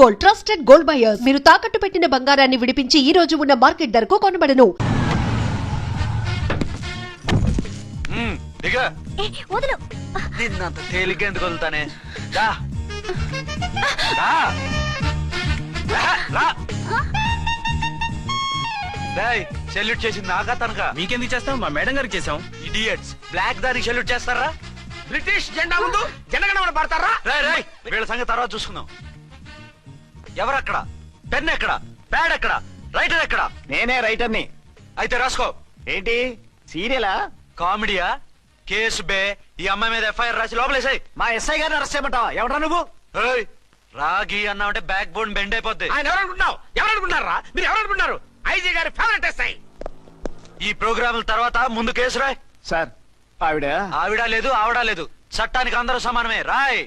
Gold, trusted gold buyers. మీరు తాకట్టు పెట్టిన బంగారాన్ని విడిపించి ఈ రోజు ఉన్న మార్కెట్ ధరకు కొనబడను. వదులు. నిన్నంత తేలిగ్గా ఎందుకు వదులుతానే? సెల్యూట్ చేసింది నాకా తనకా? మీకెందుకు చేస్తాం? మా మేడం గారికి చేసాం. ఇడియట్స్, బ్లాక్ దానికి సెల్యూట్ చేస్తారా? బ్రిటిష్ జెండా ముందు జనగణమన పడతారా? వీళ్ళ సంగతి తర్వాత చూసుకుందాం. ఎవరక్కడ? పెన్ ఎక్కడ? ప్యాడ్ ఎక్కడ? రైటర్ ఎక్కడ? నేనే రైటర్ని. అయితే రాసుకో. ఏంటి సీరియలా? కామెడీయా? కేసు బే. ఈ అమ్మాయి మీద ఎఫ్ఐఆర్ రాసి లోపలేసాయి. మా ఎస్ఐ గారిని అరెస్ట్ చేయమంటావా? ఎవడరా నువ్వు? రాగి అన్నావంటే బ్యాక్ బోన్ బెండ్ అయిపోద్ది. ఆయన ఎవరనుకుంటున్నావు? ఎవరనుకుంటున్నారా మీరు? ఎవరనుకుంటున్నారు? ఐజీ గారి ఫేవరెట్ ఎస్ఐ. ఈ ప్రోగ్రాముల తర్వాత ముందు కేసు రాయ్. సార్ ఆవిడ లేదు, ఆవిడ లేదు, చట్టానికి అందరూ సమానమే. రాయ్.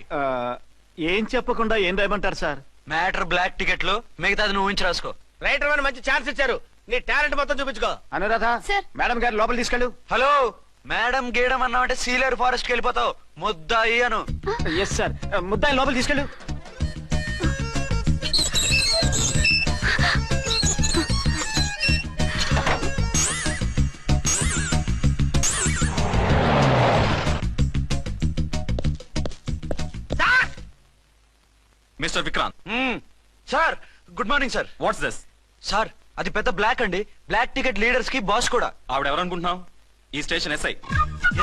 ఏం చెప్పకుండా ఏం రాయమంటారు సార్? మ్యాటర్ బ్లాక్ టికెట్లు, మిగతాది నువ్వు ఉంచి రాసుకో. రైటర్ అని మంచి ఛాన్స్ ఇచ్చారు. నీ టాలెంట్ మొత్తం చూపించుకో. అనురాధ, మేడం గారు లోపల తీసుకెళ్ళు. హలో, మేడం గీయడం అన్నావంటే సీలేరు ఫారెస్ట్ కి వెళ్ళిపోతావు. ముద్దాయి అను. Yes sir. ముద్దాయి లోపల తీసుకెళ్ళు. Mister Vikrant. Sir, good morning sir. What's this? Sir, అది పెద్ద బ్లాక్ అండి. బ్లాక్ టికెట్ లీడర్స్ కి బాస్ కూడా. ఆవిడ ఎవరనుకుంటున్నావు? ఈ స్టేషన్ ఎస్ఐ.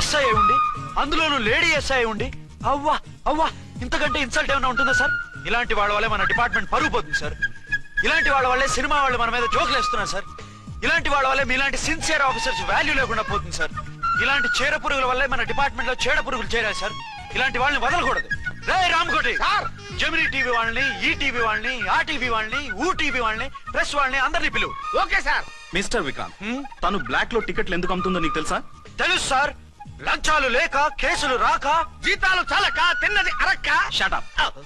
ఎస్ఐ ఉండి, అందులోనూ లేడీ ఎస్ఐ ఉండి, అవ్వా అవ్వా, ఇంతకంటే ఇన్సల్ట్ ఏమైనా ఉంటుందా సార్? ఇలాంటి వాళ్ళ వల్లే మన డిపార్ట్మెంట్ పరుగు పోతుంది సార్. ఇలాంటి వాళ్ళ వల్లే సినిమా వాళ్ళు మన మీద జోకులు వేస్తున్నారు సార్. ఇలాంటి వాళ్ళ వల్లే మీలాంటి సిన్సియర్ ఆఫీసర్స్ వాల్యూ లేకుండా పోతుంది సార్. ఇలాంటి చీడ పురుగుల వల్లే మన డిపార్ట్మెంట్ లో చీడ పురుగులు చేరాయి సార్. ఇలాంటి వాళ్ళని వదలకూడదు. రే రామ్కోటి సార్, జెమినీ టీవీ వాళ్ళని, ఈ టీవీ వాళ్ళని, ఆ టీవీ వాళ్ళని, ఊ టీవీ వాళ్ళని, ప్రెస్ వాళ్ళని అందరినీ పిలువు. Okay sir. మిస్టర్ విక్రాంత్, తను బ్లాక్ లో టికెట్లు ఎందుకు అమ్ముతుందో నీకు తెలుసా? తెలుసు సార్. లంచాలు లేక, కేసులు రాక, జీతాలు చాలక, తిన్నది అరక్క. Shut up.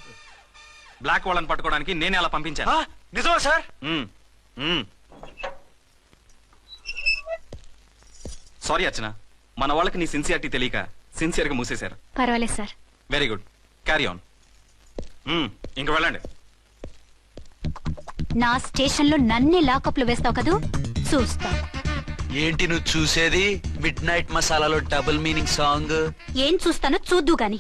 బ్లాక్ వాళ్ళని పట్టుకోవడానికి నేనే అలా పంపించాను. నిజమా సార్? సారీ అర్చన, మన వాళ్ళకి నీ సిన్సియారిటీ తెలియక సిన్సియర్ గా మూసేశారు. పర్వాలేదు sir. Very good, carry on. ఇంక వెళ్ళండి. నా స్టేషన్ లో నన్నే లాకప్ లో వేస్తావు కదూ? చూస్తా. ఏంటి నువ్వు చూసేది? మిడ్ నైట్ మసాలాలో డబుల్ మీనింగ్ సాంగ్. ఏం చూస్తానో చూద్దు గాని.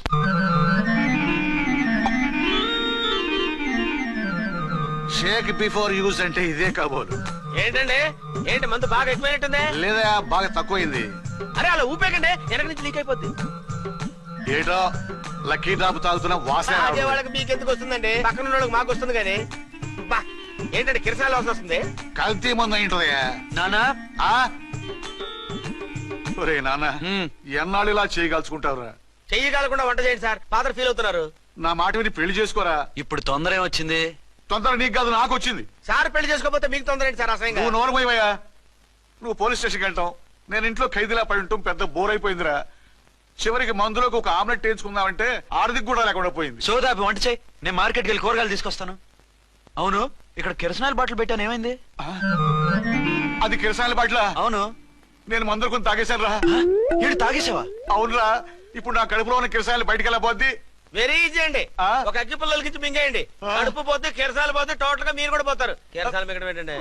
షేక్ బిఫోర్ యూజ్ అంటే ఇదే కాబోలు. ఏంటండి, ఏంటి మందు బాగా ఎక్కువైనట్టుంది? లేదా బాగా తక్కువైంది. అరే అలా ఊపేకండి, వెనక నుంచి లీక్ అయిపోద్ది. ఏటో లక్కీ డ్రాప్ తాగుతున్న వాసన. అదే వాళ్ళకి మీకెందుకు వస్తుందండి? పక్కన ఉన్న వాళ్ళకి మాకు వస్తుంది కానీ. బా, ఏంటంటే కిరసనాలు వాసన వస్తుంది. కల్తీ మందు అయింటదయ్యా. నానా, ఒరే నాన్న, ఎన్నాళ్ళు ఇలా చేయగలుచుకుంటావురా? చెయ్యగలకుండా వంట చేయండి సార్. ఫాదర్ ఫీల్ అవుతున్నారు. నా మాట విని పెళ్లి చేసుకోరా. ఇప్పుడు తొందర ఏమొచ్చింది? తొందర నీకు కాదు, నాకు వచ్చింది. సార్ పెళ్లి చేసుకోకపోతే మీకు తొందర ఏంటి సార్? అసహ్యంగా. నువ్వు నోరు పోయివయ్యా. నువ్వు పోలీస్ స్టేషన్కి వెళ్తావు, నేను ఇంట్లో ఖైదీలా పడి ఉంటాం. పెద్ద బోర్ అయిపోయిందిరా. చివరికి మందులోకి ఒక ఆమ్లెట్ వేయించుకుందామంటే ఆర్థిక కూడా లేకుండా పోయింది. సోదాపి వంట చేయి, నేను మార్కెట్కి వెళ్ళి కూరగాయలు తీసుకొస్తాను. అవును, ఇక్కడ కిరసనాయిల్ బాటిల్ పెట్టాను, ఏమైంది? అది కిరసాల బాట్ల. అవును, నేను మందులు కొని తాగేశాను రా. ఏడు తాగేసావా? అవునురా. ఇప్పుడు నా కడుపులో ఉన్న కిరసాయలు బయటకు వెళ్ళబోద్ది. వెరీ ఈజీ అండి. ఒక అగ్గి పుల్లలకి మింగేయండి. కడుపు పోతే కిరసాలు పోతే టోటల్ గా మీరు కూడా పోతారు. కిరసాలు మింగడం ఏంటండి?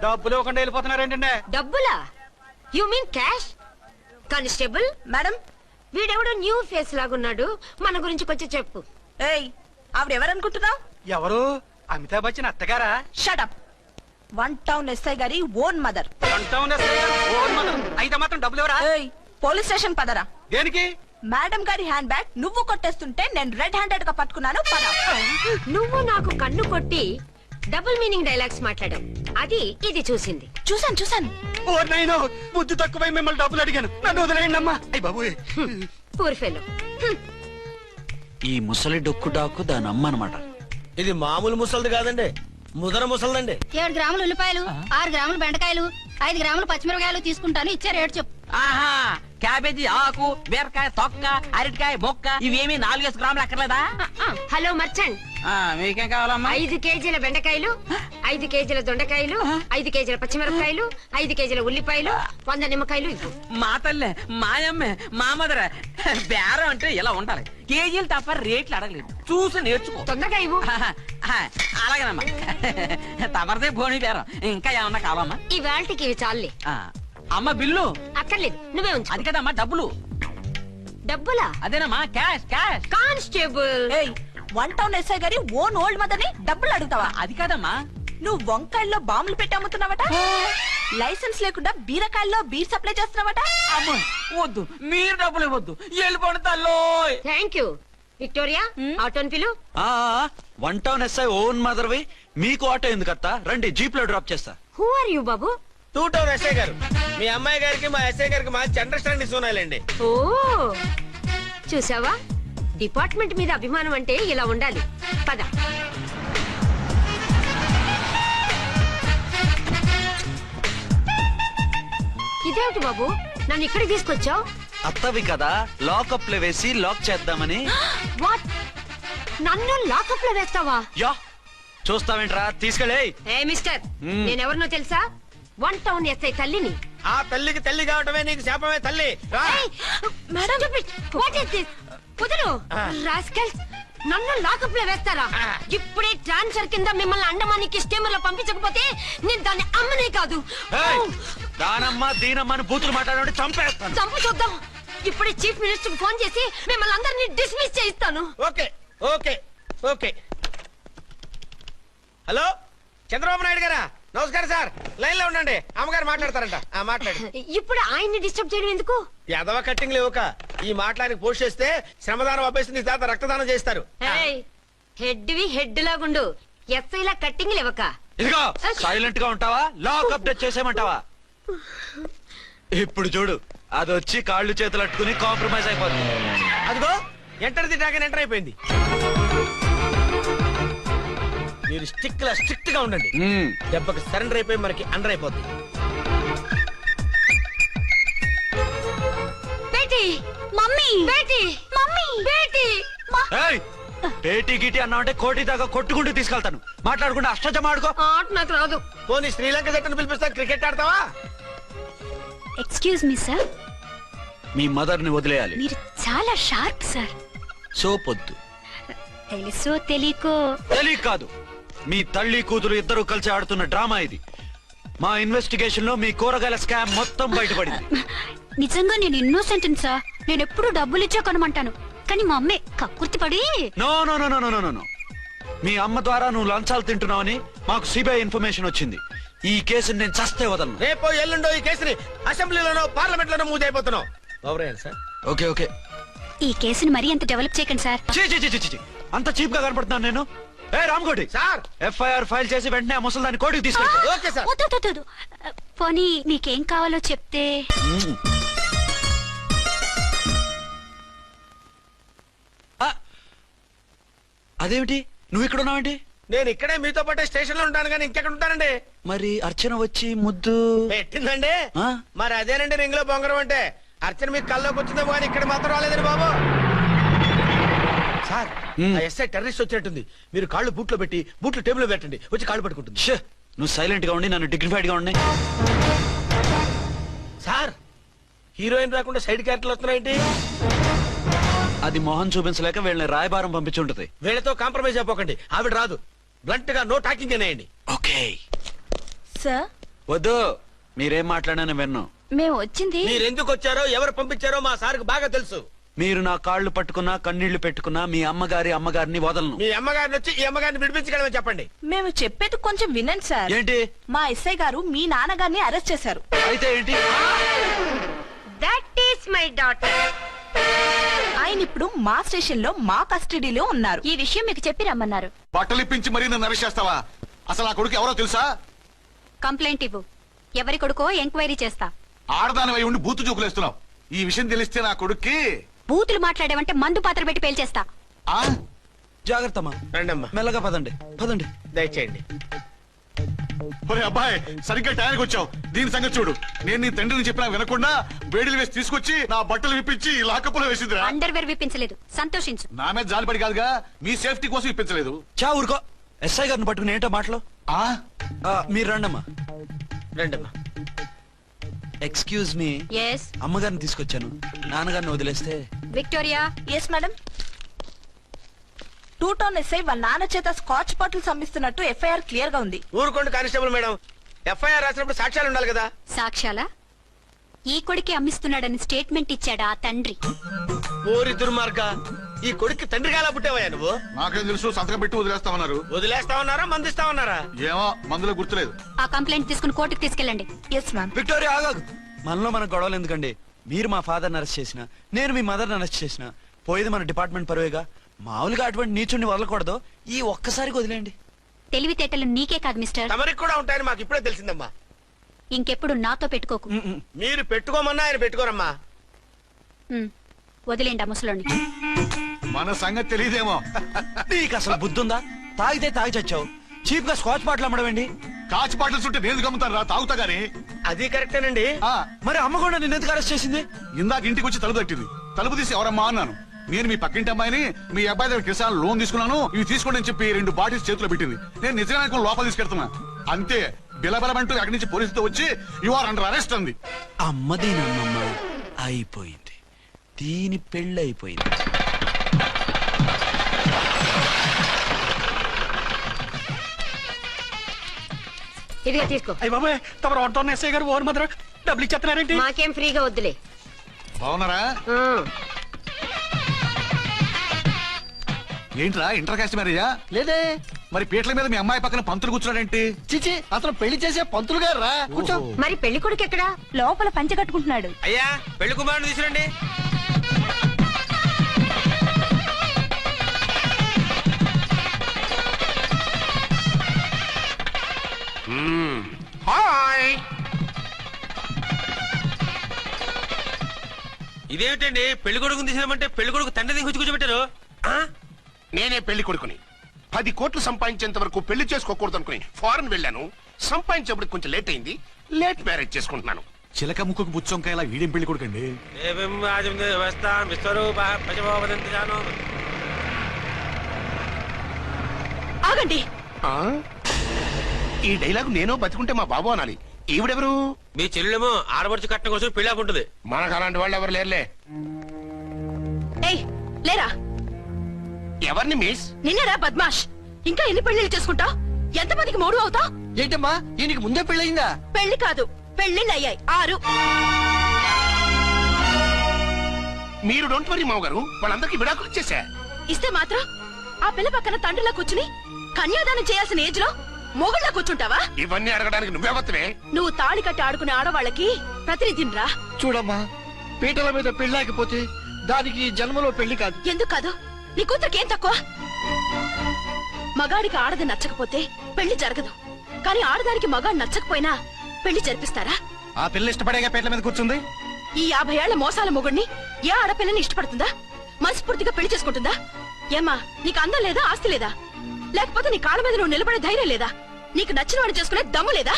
డబ్బులు ఇవ్వకుండా వెళ్ళిపోతున్నారు ఏంటండి? డబ్బులా? You mean cash? Constable madam, వీడెవడో న్యూ ఫేస్ లాగున్నాడు, మన గురించి కొంచెం చెప్పు. ఏయ్, ఆవిడెవరనుకుంటున్నావు? ఎవరు? అమితాబ్ బచ్చన్ అత్తగారా? షటప్. 1 టౌన్ ఎస్ఐ గారి ఓన్ మదర్. అయితే మాత్రం డబ్బులు ఎవరా? ఏయ్, పోలీస్ స్టేషన్ పదరా. దేనికి? మేడం గారి హ్యాండ్ బ్యాగ్ నువ్వు కొట్టేస్తుంటే నేను రెడ్ హ్యాండెడ్ గా పట్టుకున్నాను. పద. నువ్వు నాకు కన్ను కొట్టి డబుల్ మీనింగ్ డైలాగ్స్ మాట్లాడావు, అది ఇది చూసింది. చూసాను. ఓ నైనో, బుద్ధి తక్కువై మిమ్మల్ని డబ్బులు అడిగాను. నన్ను వదిలేయండి అమ్మా. అయ్య బాబు, పూర్ ఫెలో. ఈ ముసలి డొక్కు డాకు దాని అమ్మ అనమాట. ఇది మామూలు ముసలిది కాదండి, ముదర ముసలిదండి. 7 గ్రాములు ఉల్లిపాయలు, 6 గ్రాములు బెండకాయలు, 5 గ్రాములు పచ్చిమిరపకాయలు తీసుకుంటాను. ఇచ్చే రేటు చెప్పు. ఆహా, క్యాబేజీ ఆకు, బీరకాయ తొక్క, అరటికాయ బొక్క, ఇవేమి 4 గ్రాములు అక్కర్లేదా? హలో మర్చండ్, మీకేం కావాలమ్మా? 5 కేజీల బెండకాయలు, 5 కేజీల దొండకాయలు, 5 కేజీల పచ్చిమిరపకాయలు, 5 కేజీల ఉల్లిపాయలు, 100 నిమ్మకాయలు ఇవ్వు. మా తల్లే మాయమ్మే మా మదర బేరం అంటే ఇలా ఉండాలి. కేజీలు తప్ప రేట్లు అడగలేదు, చూసి నేర్చుకో. తొందరగా ఇవ్వు. అలాగేనమ్మా. తమరిదే భోని బేరం. ఇంకా ఏమన్నా కావాలమ్మా? ఈ వేల్టికి ఇవి చాలులే. అమ్మ బిల్లు అక్కర్లేదు, నువ్వే ఉంచు. అది కదమ్మా డబ్బులు. డబ్బులా? అదేనమ్మా cash cash. Constable, 1 town SI గారి ఓన్ ఓల్డ్ మదర్ ని డబ్బులు అడుగుతావా? అది కాదమ్మా. నువ్వు వంకాయల్లో బాంబులు పెట్టి అమ్ముతున్నావట, లైసెన్స్ లేకుండా బీరకాయల్లో బీర్ సప్లై చేస్తున్నావట. అమ్మో వద్దు, మీరు డబ్బులు ఇవ్వద్దు, వెళ్ళిపోండి తల్లో. Thank you. విక్టోరియా, ఆటోన్ పిలు. 1 టౌన్ ఎస్ఐ ఓన్ మదర్వి, మీకు ఆటో ఎందుకు అత్త? రండి, జీప్ లో డ్రాప్ చేస్తా. హూ ఆర్ యూ బాబు? 2 టౌన్ ఎస్ఐ గారు. మీ అమ్మాయి గారికి మా ఎస్ఐ గారికి మంచి అండర్స్టాండింగ్ ఉన్నాయండి. ఓ చూసావా, డిపార్ట్మెంట్ మీద అభిమానం అంటే ఇలా ఉండాలి. పద. ఇదేమిటి బాబు, నన్ను ఇక్కడికి తీసుకొచ్చావు? అత్తవి కదా, లాకప్ లో వేసి లాక్ చేద్దామని. వాట్, నన్ను లాకప్ లో వేస్తావా? యా, చూస్తావేంట్రా, తీసుకెళ్ళే. ఏ మిస్టర్, నేనెవరినో తెలుసా? 1 టౌన్ ఎస్ఐ తల్లిని. ఆ తల్లికి తల్లి కావటమే నీకు శాపమే తల్లి. రా. What is this? కుదురు రాస్కల్స్, నన్ను లాకప్ లో వేస్తారా? ఇప్పుడే ట్రాన్స్ఫర్ కింద మిమ్మల్ని అండమానికి స్టీమర్ లో పంపించకపోతే నేను దాన్ని అమ్మనే కాదు. దానమ్మ దీనమ్మని బూతులు మాట్లాడే చంపేస్తాను. చంపు చూద్దాం. ఇప్పుడే చీఫ్ మినిస్టర్ ఫోన్ చేసి మిమ్మల్ని అందరినీ డిస్మిస్ చేయిస్తాను. Okay okay okay. Hello, Chandrababu Naidu గారా? నమస్కారం సార్, లైన్ లో ఉండండి, అమ్మగారు మాట్లాడతారంట. మాట్లాడు. ఇప్పుడు ఆయన్ని డిస్టర్బ్ చేయడం ఎందుకు? ఎదవ కట్టింగ్ లేవుక ఈ మాట్లాడికి పోస్ట్ చేస్తే శ్రమదానం అభ్యసి నీ తాత రక్తదానం చేస్తారు. హెడ్ వి హెడ్ లాగుండు, ఎస్ఐ లా కట్టింగ్ లేవక. ఇదిగో సైలెంట్ గా ఉంటావా, లాక్ అప్డేట్ చేసేయమంటావా? ఇప్పుడు చూడు, అది వచ్చి కాళ్ళు చేతులు అట్టుకుని కాంప్రమైజ్ అయిపోతుంది. అదిగో ఎంటర్ ది డ్రాగన్ ఎంటర్ అయిపోయింది. మీరు స్ట్రిక్ట్ గా ఉండండి, దెబ్బకి సరెండర్ అయిపోయి మనకి అండర్ అయిపోద్ది. బేటీ, మమ్మీ, బేటీ, మమ్మీ, బేటీ. పేటీ గిటి అన్నావంటే కోటి దాకా కొట్టుకుంటూ తీసుకెళ్తాను. మాట్లాడకుండా అష్టజమ ఆడుకో. ఆట నాకు రాదు. పోనీ శ్రీలంక జట్టును పిలిపిస్తా, క్రికెట్ ఆడతావా? ఎక్స్క్యూజ్ మీ సార్, మీ మదర్ ని వదిలేయాలి. మీరు చాలా షార్ప్ సార్. సోపొద్దు. తెలుసో తెలియకో. తెలియక కాదు, మీ తల్లి కూతురు ఇద్దరు కలిసి ఆడుతున్న డ్రామా ఇది. మా ఇన్వెస్టిగేషన్ లో మీ కూరగాయల స్కామ్ మొత్తం బయటపడింది. నిజంగా నేను ఇన్నోసెంట్ సార్. నేను ఎప్పుడు డబ్బులు ఇచ్చా కొనమంటాను, కానీ మా అమ్మే కక్కుర్తి పడి. No no no no no no no. మీ అమ్మ ద్వారా నువ్వు లంచాలు తింటున్నావని మాకు సిబిఐ ఇన్ఫర్మేషన్ వచ్చింది. ఈ కేసుని నేను చస్తే వదలను. రేపో ఎల్లుండో ఈ కేసుని అసెంబ్లీలోనో పార్లమెంట్ లోనో మూవ్ అయిపోతున్నావు. Sir okay okay. ఈ కేసుని మరీ అంత డెవలప్ చేయకండి సార్. అంత చీప్ గా కనపడుతున్నాను నేను? ఏ రామ్కోటి సార్, ఎఫ్ఐఆర్ ఫైల్ చేసి వెంటనే ఆ ముసలి దాన్ని కోర్టుకి తీసుకెళ్ళి. Okay sir. వద్దు. పోనీ మీకేం కావాలో చెప్తే. అదేమిటి, నువ్వు ఇక్కడ ఉన్నావేంటి? నేను ఇక్కడే మీతో పాటే స్టేషన్ లో ఉంటాను, కానీ ఇంకెక్కడ ఉంటానండి? మరి అర్చన వచ్చి ముద్దు పెట్టిందండి. ఆ? మరి అదేనండి రింగ్ లో బొంగరం అంటే. అర్చన మీకు కల్లోకి వచ్చిందేమో కానీ ఇక్కడ మాత్రం రాలేదండి బాబు. సార్, ఆ ఎస్ఐ టెర్రరిస్ట్ వచ్చినట్టుంది. మీరు కాళ్ళు బూట్లో పెట్టి బూట్లు టేబుల్ లో పెట్టండి, వచ్చి కాళ్ళు పట్టుకుంటుంది. ఛే, నువ్వు సైలెంట్ గా ఉండి నన్ను డిగ్నిఫైడ్ గా ఉండి. సార్, హీరోయిన్ రాకుండా సైడ్ క్యారెక్టర్లు వస్తున్నాయేంటి? అది మొహం చూపించలేక వీళ్ళని రాయబారం పంపించుంటది. వీళ్ళతో కాంప్రమైజ్ అయిపోకండి, ఆవిడ రాదు. బ్లంట్ గా నో టాకింగ్ అనేయండి. ఓకే సార్, వద్దు, మీరేం మాట్లాడానని విన్నాం. మేము వచ్చింది. మీరు ఎందుకు వచ్చారో ఎవరు పంపించారో మా సార్కి బాగా తెలుసు. మీరు నా కాళ్ళు పట్టుకున్నా కన్నీళ్లు పెట్టుకున్నా మీ అమ్మగారిని వదలను. మీ అమ్మగారిని వచ్చి ఈ అమ్మగారిని విడిపించగలమని చెప్పండి. మేము చెప్పేది కొంచెం వినండి సార్. ఏంటి? మా ఎస్ఐ గారు మీ నాన్నగారిని అరెస్ట్ చేశారు. అయితే ఏంటి? That is my daughter. ఆయన ఇప్పుడు మా స్టేషన్ లో మా కస్టడీలో ఉన్నారు. ఈ విషయం మీకు చెప్పి రమ్మన్నారు. బట్టలు ఇప్పించి మరీ నన్ను అరెస్ట్ చేస్తావా? అసలు ఆ కొడుకు ఎవరో తెలుసా? కంప్లైంట్ ఇవ్వు, ఎవరి కొడుకో ఎంక్వైరీ చేస్తా. ఆడదానివై ఉండి బూతు చూకులేస్తున్నావు. ఈ విషయం తెలిస్తే నా కొడుక్కి. బూతులు మాట్లాడేవంటే మందు పాత్ర పెట్టి పేల్చేస్తా. జాగ్రత్తమ్మా, రండమ్మా, మెల్లగా పదండి. దయచేయండి. ఒరే అబ్బాయి సరిగ్గా టయానికి వచ్చావు. దీని సంగతి చూడు. నేను నీ తండ్రిని చెప్పినా వినకుండా వేడిలు వేసి తీసుకొచ్చి నా బట్టలు విప్పించి లాకప్పులో వేసిందిరా. అండర్వేర్ విప్పించలేదు, సంతోషించు. నా మీద జాలిపడి కాదుగా, మీ సేఫ్టీ కోసం ఇప్పించలేదు. చా ఊరుకో. ఎస్ఐ గారిని పట్టుకుని ఏంటో మాటలు. ఆ మీరు రండమ్మా. రండమ్మా. Excuse me. ఎస్ అమ్మగారిని తీసుకొచ్చాను. నాన్నగారిని వదిలేస్తే. Victoria. Yes madam. 2 town SI వాళ్ళ నాన్న చేత స్కాచ్ బాటిల్స్ అమ్మిస్తున్నట్టు ఎఫ్ఐఆర్ క్లియర్ గా ఉంది. ఊరుకోండి కానిస్టేబుల్ మేడం. ఎఫ్ఐఆర్ రాసినప్పుడు సాక్ష్యాలు ఉండాలి కదా. సాక్ష్యాలా? ఈ కొడుకే అమ్మిస్తున్నాడని స్టేట్మెంట్ ఇచ్చాడా ఆ తండ్రి? ఓరి దుర్మార్గ, ఈ కొడుక్కి తండ్రిగా ఎలా పుట్టావయ్యా నువ్వు? నాకేం తెలుసు, సంతకం పెట్టి వదిలేస్తామన్నారు. వదిలేస్తామన్నారా మందిస్తామన్నారా? ఏమో మందులో గుర్తులేదు. ఆ కంప్లైంట్ తీసుకుని కోర్టుకు తీసుకెళ్ళండి. Yes ma'am. విక్టోరియా ఆగాగు. మనలో మన గొడవలు ఎందుకండి? మీరు మా ఫాదర్ని అరెస్ట్ చేసిన, నేను మీ మదర్ని అరెస్ట్ చేసిన, పోయేది మన డిపార్ట్మెంట్ పరువేగా. మామూలుగా అటువంటి నీచుడిని వదలకూడదు. ఈ ఒక్కసారికి వదిలేండి. తెలివితేటలు నీకే కాదు మిస్టర్, తమరికి కూడా ఉంటాయని మాకు ఇప్పుడే తెలిసిందమ్మా. ఇంకెప్పుడు నాతో పెట్టుకోకు. మీరు పెట్టుకోమన్నా ఆయన పెట్టుకోరమ్మా. వదిలేండి ఆ ముసలోని. మన సంగతి తెలియదేమో. నీకు అసలు బుద్ధుందా? తాగితే తాగి చచ్చావు. చీప్ గా స్కాచ్ బాటిల్ అమ్మడమేంటి? కాచి బాటిల్స్ ఉంటే నేను గమ్ముతాను రా, తాగుతా గానీ. అది కరెక్టేనండి. మరి అమ్మ కూడా నిన్ను ఎందుకు అరెస్ట్ చేసింది? ఇందాక ఇంటికి వచ్చి తలుపు తట్టింది. తలుపు తీసి ఎవరమ్మా అన్నాను. నేను మీ పక్కింటి అమ్మాయిని, మీ అబ్బాయి దగ్గర కిసాన్ లోన్ తీసుకున్నాను, ఇవి తీసుకోండి అని చెప్పి 2 బాటిల్స్ చేతిలో పెట్టింది. నేను నిజంగా లోపల తీసుకెళ్తున్నా. అంతే, బిలబలమంటూ అక్కడి నుంచి పోలీసుతో వచ్చి యు ఆర్ అండర్ అరెస్ట్ అంది. అమ్మ దీని అమ్మమ్మ అయిపోయింది. దీని పెళ్ళి అయిపోయింది. ఇదిగా తీసుకో. అయ్యి బాబాయ్, తమరు ఆటో ఎస్ఐ గారు ఓన్ మాత్రం డబ్బులు ఇచ్చేస్తున్నారేంటి? మాకేం ఫ్రీగా వద్దులే. బాగున్నారా? ఏంట్రా ఇంటర్ కాస్ట్ మ్యారేజా? లేదే. మరి పీటల మీద మీ అమ్మాయి పక్కన పంతులు కూర్చున్నాడేంటి? చిచి, అతను పెళ్లి చేసే పంతులు గారు రా. కూర్చో. మరి పెళ్లి కొడుకు ఎక్కడా? లోపల పంచె కట్టుకుంటున్నాడు. అయ్యా, పెళ్లి కుమారుని తీసుకురండి. హాయ్. ఇదేమిటండి, పెళ్లి కొడుకుని తీసినామంటే పెళ్లి కొడుకు తండ్రి దిగి కూర్చోబెట్టారు. నేనే పెళ్లి కొడుకుని. 10 కోట్లు సంపాదించేంత వరకు పెళ్లి చేసుకోకూడదు అనుకుని ఫారెన్ వెళ్ళాను. సంపాదించేప్పుడు కొంచెం లేట్ అయింది. లేట్ మ్యారేజ్ చేసుకుంటున్నాను. చిలక ముక్కుకు బుచ్చొంకాయలా వీడేం పెళ్లి కొడుకండి? ఆగండి. ఈ డైలాగ్ నేను బతుకుంటే మా బాబు అనాలి. ఈవిడెవరు? మీ చెల్లెమో ఆడబడుచు కట్టడం కోసం పెళ్లి ఆకుంటుంది. మనకు అలాంటి వాళ్ళు ఎవరు లేరులే. ఏయ్ లేరా. ఎవరిని మిస్? నిన్నరా బద్మాష్. ఇంకా ఎన్ని పెళ్లిళ్ళు చేసుకుంటావు? ఎంతమందికి మూడు అవుతావు? ఏంటమ్మా, ఈయనకి ముందే పెళ్ళయిందా? పెళ్లి కాదు, పెళ్లిళ్ళు అయ్యాయి 6. మీరు డోంట్ వరీ మావ గారు, వాళ్ళందరికీ విడాకులు ఇచ్చేసా. ఇస్తే మాత్రం ఆ పిల్ల పక్కన తండ్రిలా కూర్చుని కన్యాదానం చేయాల్సిన ఏజ్ లో మొగుళ్ళ కూర్చుంటావా? ఇవన్నీ అడగడానికి నువ్వెవత్తవే? నువ్వు తాళి కట్టి ఆడుకునే ఆడవాళ్ళకి ప్రతినిధిరా. చూడమ్మా, పీటల మీద పెళ్ళాకపోతే దానికి జన్మలో పెళ్లి కాదు. ఎందుకు కాదు? నీ కూతురికేం తక్కువ? మగాడికి ఆడది నచ్చకపోతే పెళ్లి జరగదు. కానీ ఆడదానికి మగాడు నచ్చకపోయినా పెళ్లి జరిపిస్తారా? ఆ పిల్ల ఇష్టపడేగా పీటల మీద కూర్చుంది. ఈ 50 ఏళ్ల మోసాల మొగుడిని ఏ ఆడపిల్లని ఇష్టపడుతుందా? మనస్ఫూర్తిగా పెళ్లి చేసుకుంటుందా? ఏమ్మా, నీకు అందం లేదా, ఆస్తి లేదా? లేకపోతే నీ కాళ్ళ మీద నువ్వు నిలబడే ధైర్యం లేదా? నీకు నచ్చిన వాడిని చేసుకునే దమ్ము లేదా?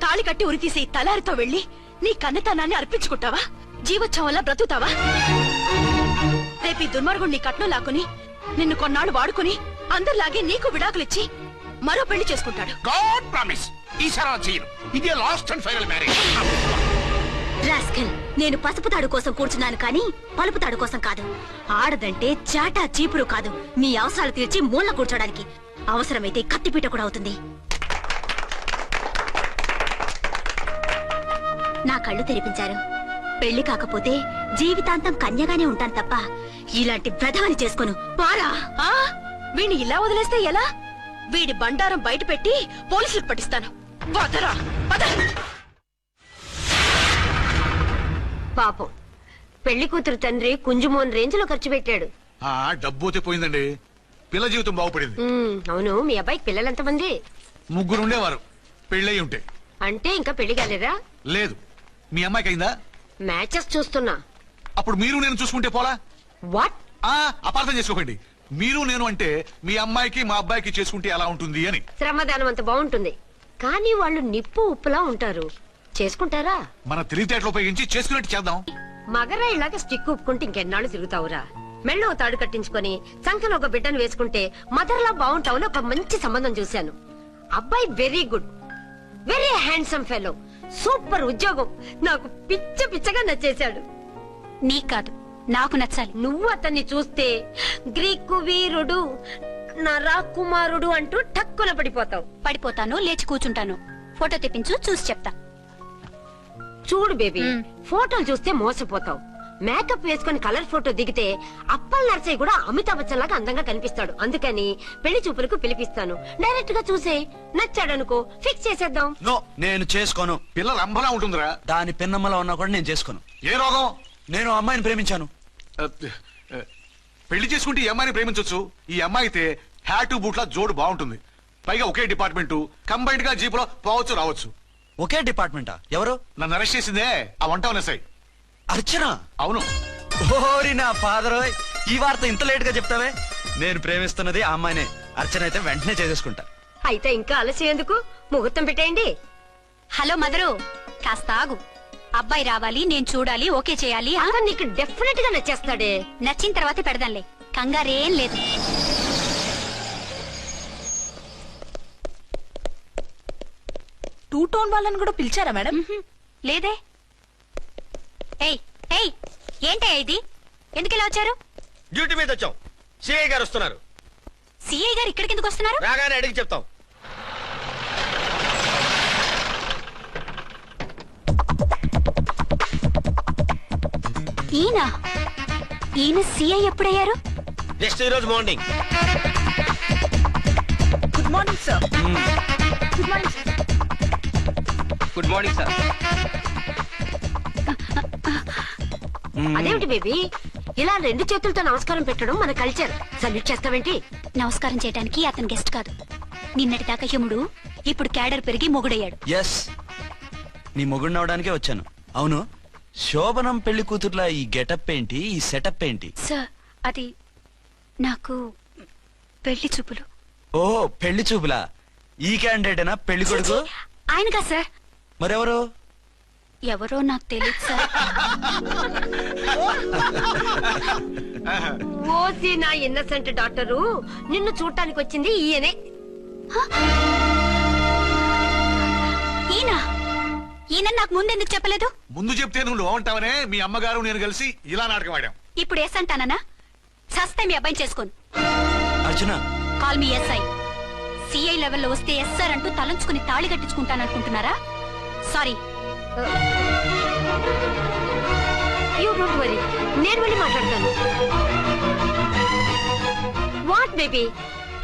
తాళి కట్టి ఉరితీసే ఈ తలారితో వెళ్లి నీ కన్నతనాన్ని అర్పించుకుంటావా? జీవోత్సవంలా బ్రతుకుతావా? రేపు ఈ దుర్మార్గుడు నీ కట్నం లాక్కుని నిన్ను కొన్నాళ్ళు వాడుకుని అందరిలాగే నీకు విడాకులిచ్చి మరో పెళ్లి చేసుకుంటాడు. గాడ్ ప్రామిస్, ఈసారి చేయను. ఇదే last and final marriage. Rascal, నేను పసుపు తాడు కోసం కూర్చున్నాను కానీ పలుపు తాడు కోసం కాదు. ఆడదంటే చాటా చీపురు కాదు, నీ అవసరాలు తీర్చి మూల కూర్చోడానికి. అవసరమైతే కత్తిపీట కూడా అవుతుంది. నా కళ్ళు తెరిపించారు. పెళ్లి కాకపోతే జీవితాంతం కన్యగానే ఉంటాను తప్ప ఇలాంటి బ్రధవని చేసుకోను. పారా. వీణ్ణి ఇలా వదిలేస్తే ఎలా? వీడి బండారం బయట పెట్టి పోలీసులకు పట్టిస్తాను. వదరా, వద. పాపం పెళ్లి కూతురు తండ్రి కుంజుమోన్ రేంజ్ లో ఖర్చు పెట్టాడు. డబ్బు అయితే పోయిందండి, పిల్ల జీవితం బాగుపడింది. అవును, మీ అబ్బాయికి పిల్లలెంతమంది? 3 ఉండేవారు, పెళ్ళయి ఉంటే. అంటే ఇంకా పెళ్లి కాలేదా? లేదు. మీ అమ్మాయికి అయిందా? మ్యాచెస్ చూస్తున్నా. అప్పుడు మీరు నేను చూసుకుంటే పోలా? వాట్? అపార్థం చేసుకోకండి. మీరు నేను అంటే మీ అమ్మాయికి మా అబ్బాయికి చేసుకుంటే ఎలా ఉంటుంది అని. శ్రమదానం అంత బాగుంటుంది, కానీ వాళ్ళు నిప్పు ఉప్పులా ఉంటారు. చేసుకుంటారా? మన తెలివితేటలు ఉపయోగించి చేసుకున్నట్టు చేద్దాం. మగరా ఇలాగ స్టిక్ ఉప్పుకుంటే ఇంకెన్నాళ్ళు తిరుగుతావురా? మెళ్ళో తాడు కట్టించుకొని సంఖ్యలో ఒక బిడ్డను వేసుకుంటే మదర్లా బాగుంటావుని ఒక మంచి సంబంధం చూశాను. అబ్బాయి very good, very handsome fellow, super ఉద్యోగం. నాకు పిచ్చగా నచ్చేశాడు. నీకు కాదు, నాకు నచ్చాలి. నువ్వు అతన్ని చూస్తే గ్రీకు వీరుడు, నా రాకుమారుడు అంటూ టక్కున పడిపోతావు. పడిపోతాను, లేచి కూర్చుంటాను. ఫోటో తెప్పించు, చూసి చెప్తా. చూడు బేబీ, ఫోటోలు చూస్తే మోసపోతావు. మేకప్ వేసుకుని కలర్ ఫోటో దిగితే అప్పల్ నర్సయ్య కూడా అమితాబ్ బచ్చన్ లాగా అందంగా కనిపిస్తాడు. అందుకని పెళ్లి చూపులకు పిలిపిస్తాను. డైరెక్ట్ గా చూసే నచ్చాడనుకో, ఫిక్స్ చేసేద్దాం. నో, నేను చేసుకోను. పిల్లలు అంబలా ఉంటుందిరా. దాని పిన్నమ్మలా ఉన్నా కూడా నేను చేసుకోను. ఏ రోగం? నేను అమ్మాయిని ప్రేమించాను. పెళ్లి చేసుకుంటే ఈ అమ్మాయిని ప్రేమించొచ్చు. ఈ అమ్మాయి అయితే హ్యాటు బూట్ల జోడు బాగుంటుంది. పైగా ఒకే డిపార్ట్మెంట్, కంబైన్డ్ గా జీపులో పోవచ్చు రావచ్చు. ఒకే డిపార్ట్మెంటా? ఎవరు? నన్ను అరెస్ట్ చేసిందే ఆ వంట ఎస్ఐ అర్చన. అవును. ఓరి నా ఫాదర్, ఈ వార్త ఇంత లేట్ గా చెప్తావే. నేను ప్రేమిస్తున్నది ఆ అమ్మాయినే. అర్చన అయితే వెంటనే చేసేసుకుంటా. అయితే ఇంకా ఆలస్యం ఎందుకు? ముహూర్తం పెట్టేయండి. హలో మదరు, కాస్త ఆగు. అబ్బాయి రావాలి, నేను చూడాలి, ఓకే చేయాలి. అతను నీకు డెఫినెట్ గా నచ్చేస్తాడే. నచ్చిన తర్వాత పెడదాంలే, కంగారేం లేదు. టూ టోన్ వాళ్ళని కూడా పిలిచారా మేడం? లేదే. ఏయ్ ఏయ్, ఏంటే ఇది? ఎందుకు ఇలా వచ్చారు? డ్యూటీ మీద వచ్చాం. సిఐ గారు వస్తున్నారు. సిఐ గారు ఇక్కడికి ఎందుకు వస్తున్నారు? రాగానే అడిగి చెప్తాం. ఈయన సిఐ ఎప్పుడయ్యారు? నెక్స్ట్ ఈ రోజు morning. Good morning sir. Good morning sir. Good morning sir. అదేమిటి బేబీ, ఇలా రెండు చేతులతో నమస్కారం పెట్టడం మన కల్చర్. సల్యూట్ చేస్తావేంటి? నమస్కారం చేయడానికి అతను గెస్ట్ కాదు. నిన్నటి దాకా యముడు, ఇప్పుడు క్యాడర్ పెరిగి మొగుడయ్యాడు. ఎస్, నీ మొగుడిని అవడానికే వచ్చాను. అవును, శోభనం పెళ్లి కూతుర్లా ఈ గెటప్ ఏంటి, ఈ సెటప్ ఏంటి? సార్, అది నాకు పెళ్లి చూపులు. ఓ, పెళ్లి చూపులా? ఈ క్యాండిడేటేనా పెళ్లి కొడుకు? ఆయనగా సార్. మరెవరు? ఎవరో నాకు తెలియదు సార్. ఓసి నా ఇన్నసెంట్ డాక్టరు, నిన్ను చూడటానికి వచ్చింది ఈయనే. ఈయన నాకు ముందెందుకు చెప్పలేదు? ముందు చెప్తే నువ్వు బాగుంటావనే మీ అమ్మగారు నేను కలిసి ఇలా నాటకం ఆడాం. ఇప్పుడు ఎస్ అంటానా? సస్తే మీ అబ్బాయిని చేసుకోను. అర్చన, కాల్ మీ ఎస్ఐ. సిఐ లెవెల్లో వస్తే ఎస్ఆర్ అంటూ తలంచుకుని తాళి కట్టించుకుంటాననుకుంటున్నారా? సారీ. యూ డోంట్ వరీ, నేను వెళ్ళి మాట్లాడతాను. వాట్ బేబీ,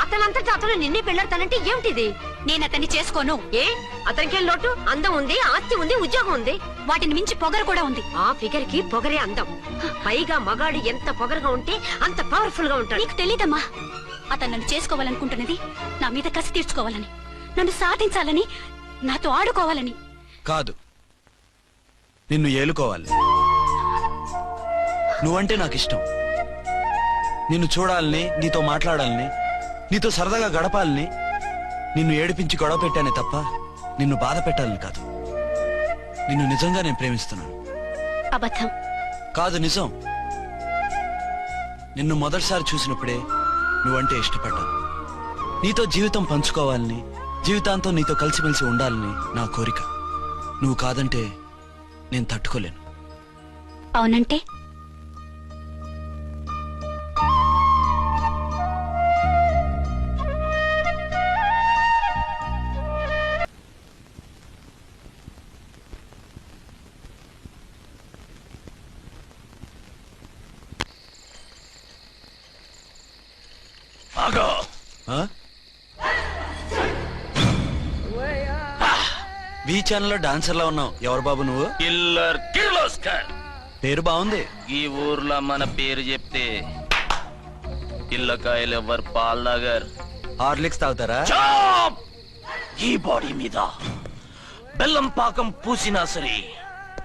అతనంతటా అతను నిన్నే పెళ్ళాడతానంటే ఏమిటిది? నేను అతన్ని చేసుకోను. ఏ, అతనికేం లోటు? అందం ఉంది, ఆస్తి ఉంది, ఉద్యోగం ఉంది. వాటిని మించి పొగరు కూడా ఉంది. ఆ ఫిగర్ కి పొగరే అందం. పైగా మగాడు ఎంత పొగరుగా ఉంటే అంత పవర్ఫుల్ గా ఉంటాడు. నీకు తెలీదమ్మా, అతను నన్ను చేసుకోవాలనుకుంటున్నది నా మీద కసి తీర్చుకోవాలని, నన్ను సాధించాలని, నాతో ఆడుకోవాలని కాదు, నిన్ను ఏలుకోవాలి. నువ్వంటే నాకు ఇష్టం. నిన్ను చూడాలని, నీతో మాట్లాడాలని, నీతో సరదాగా గడపాలని, నిన్ను ఏడిపించి గొడవ పెట్టానే తప్ప నిన్ను బాధ పెట్టాలని కాదు. నిన్ను నిజంగా నేను ప్రేమిస్తున్నాను. అబద్ధం కాదు, నిజం. నిన్ను మొదటిసారి చూసినప్పుడే నువ్వంటే ఇష్టపడ్డాను. నీతో జీవితం పంచుకోవాలని, జీవితాంతం నీతో కలిసిమెలిసి ఉండాలని నా కోరిక. నువ్వు కాదంటే నేను తట్టుకోలేను. అవునంటే? వి ఛానల్లో డాన్సర్లా ఉన్నావు. ఎవరు బాబు నువ్వు? కిల్లర్ కిర్లోస్కర్. పేరు బాగుంది. ఈ ఊర్లో మన పేరు చెప్తే పిల్లకాయలు ఎవరు పాల్దాగర్. హార్లిక్స్ తాగుతారా? ఈ బాడీ మీద బెల్లం పాకం పూసినా సరే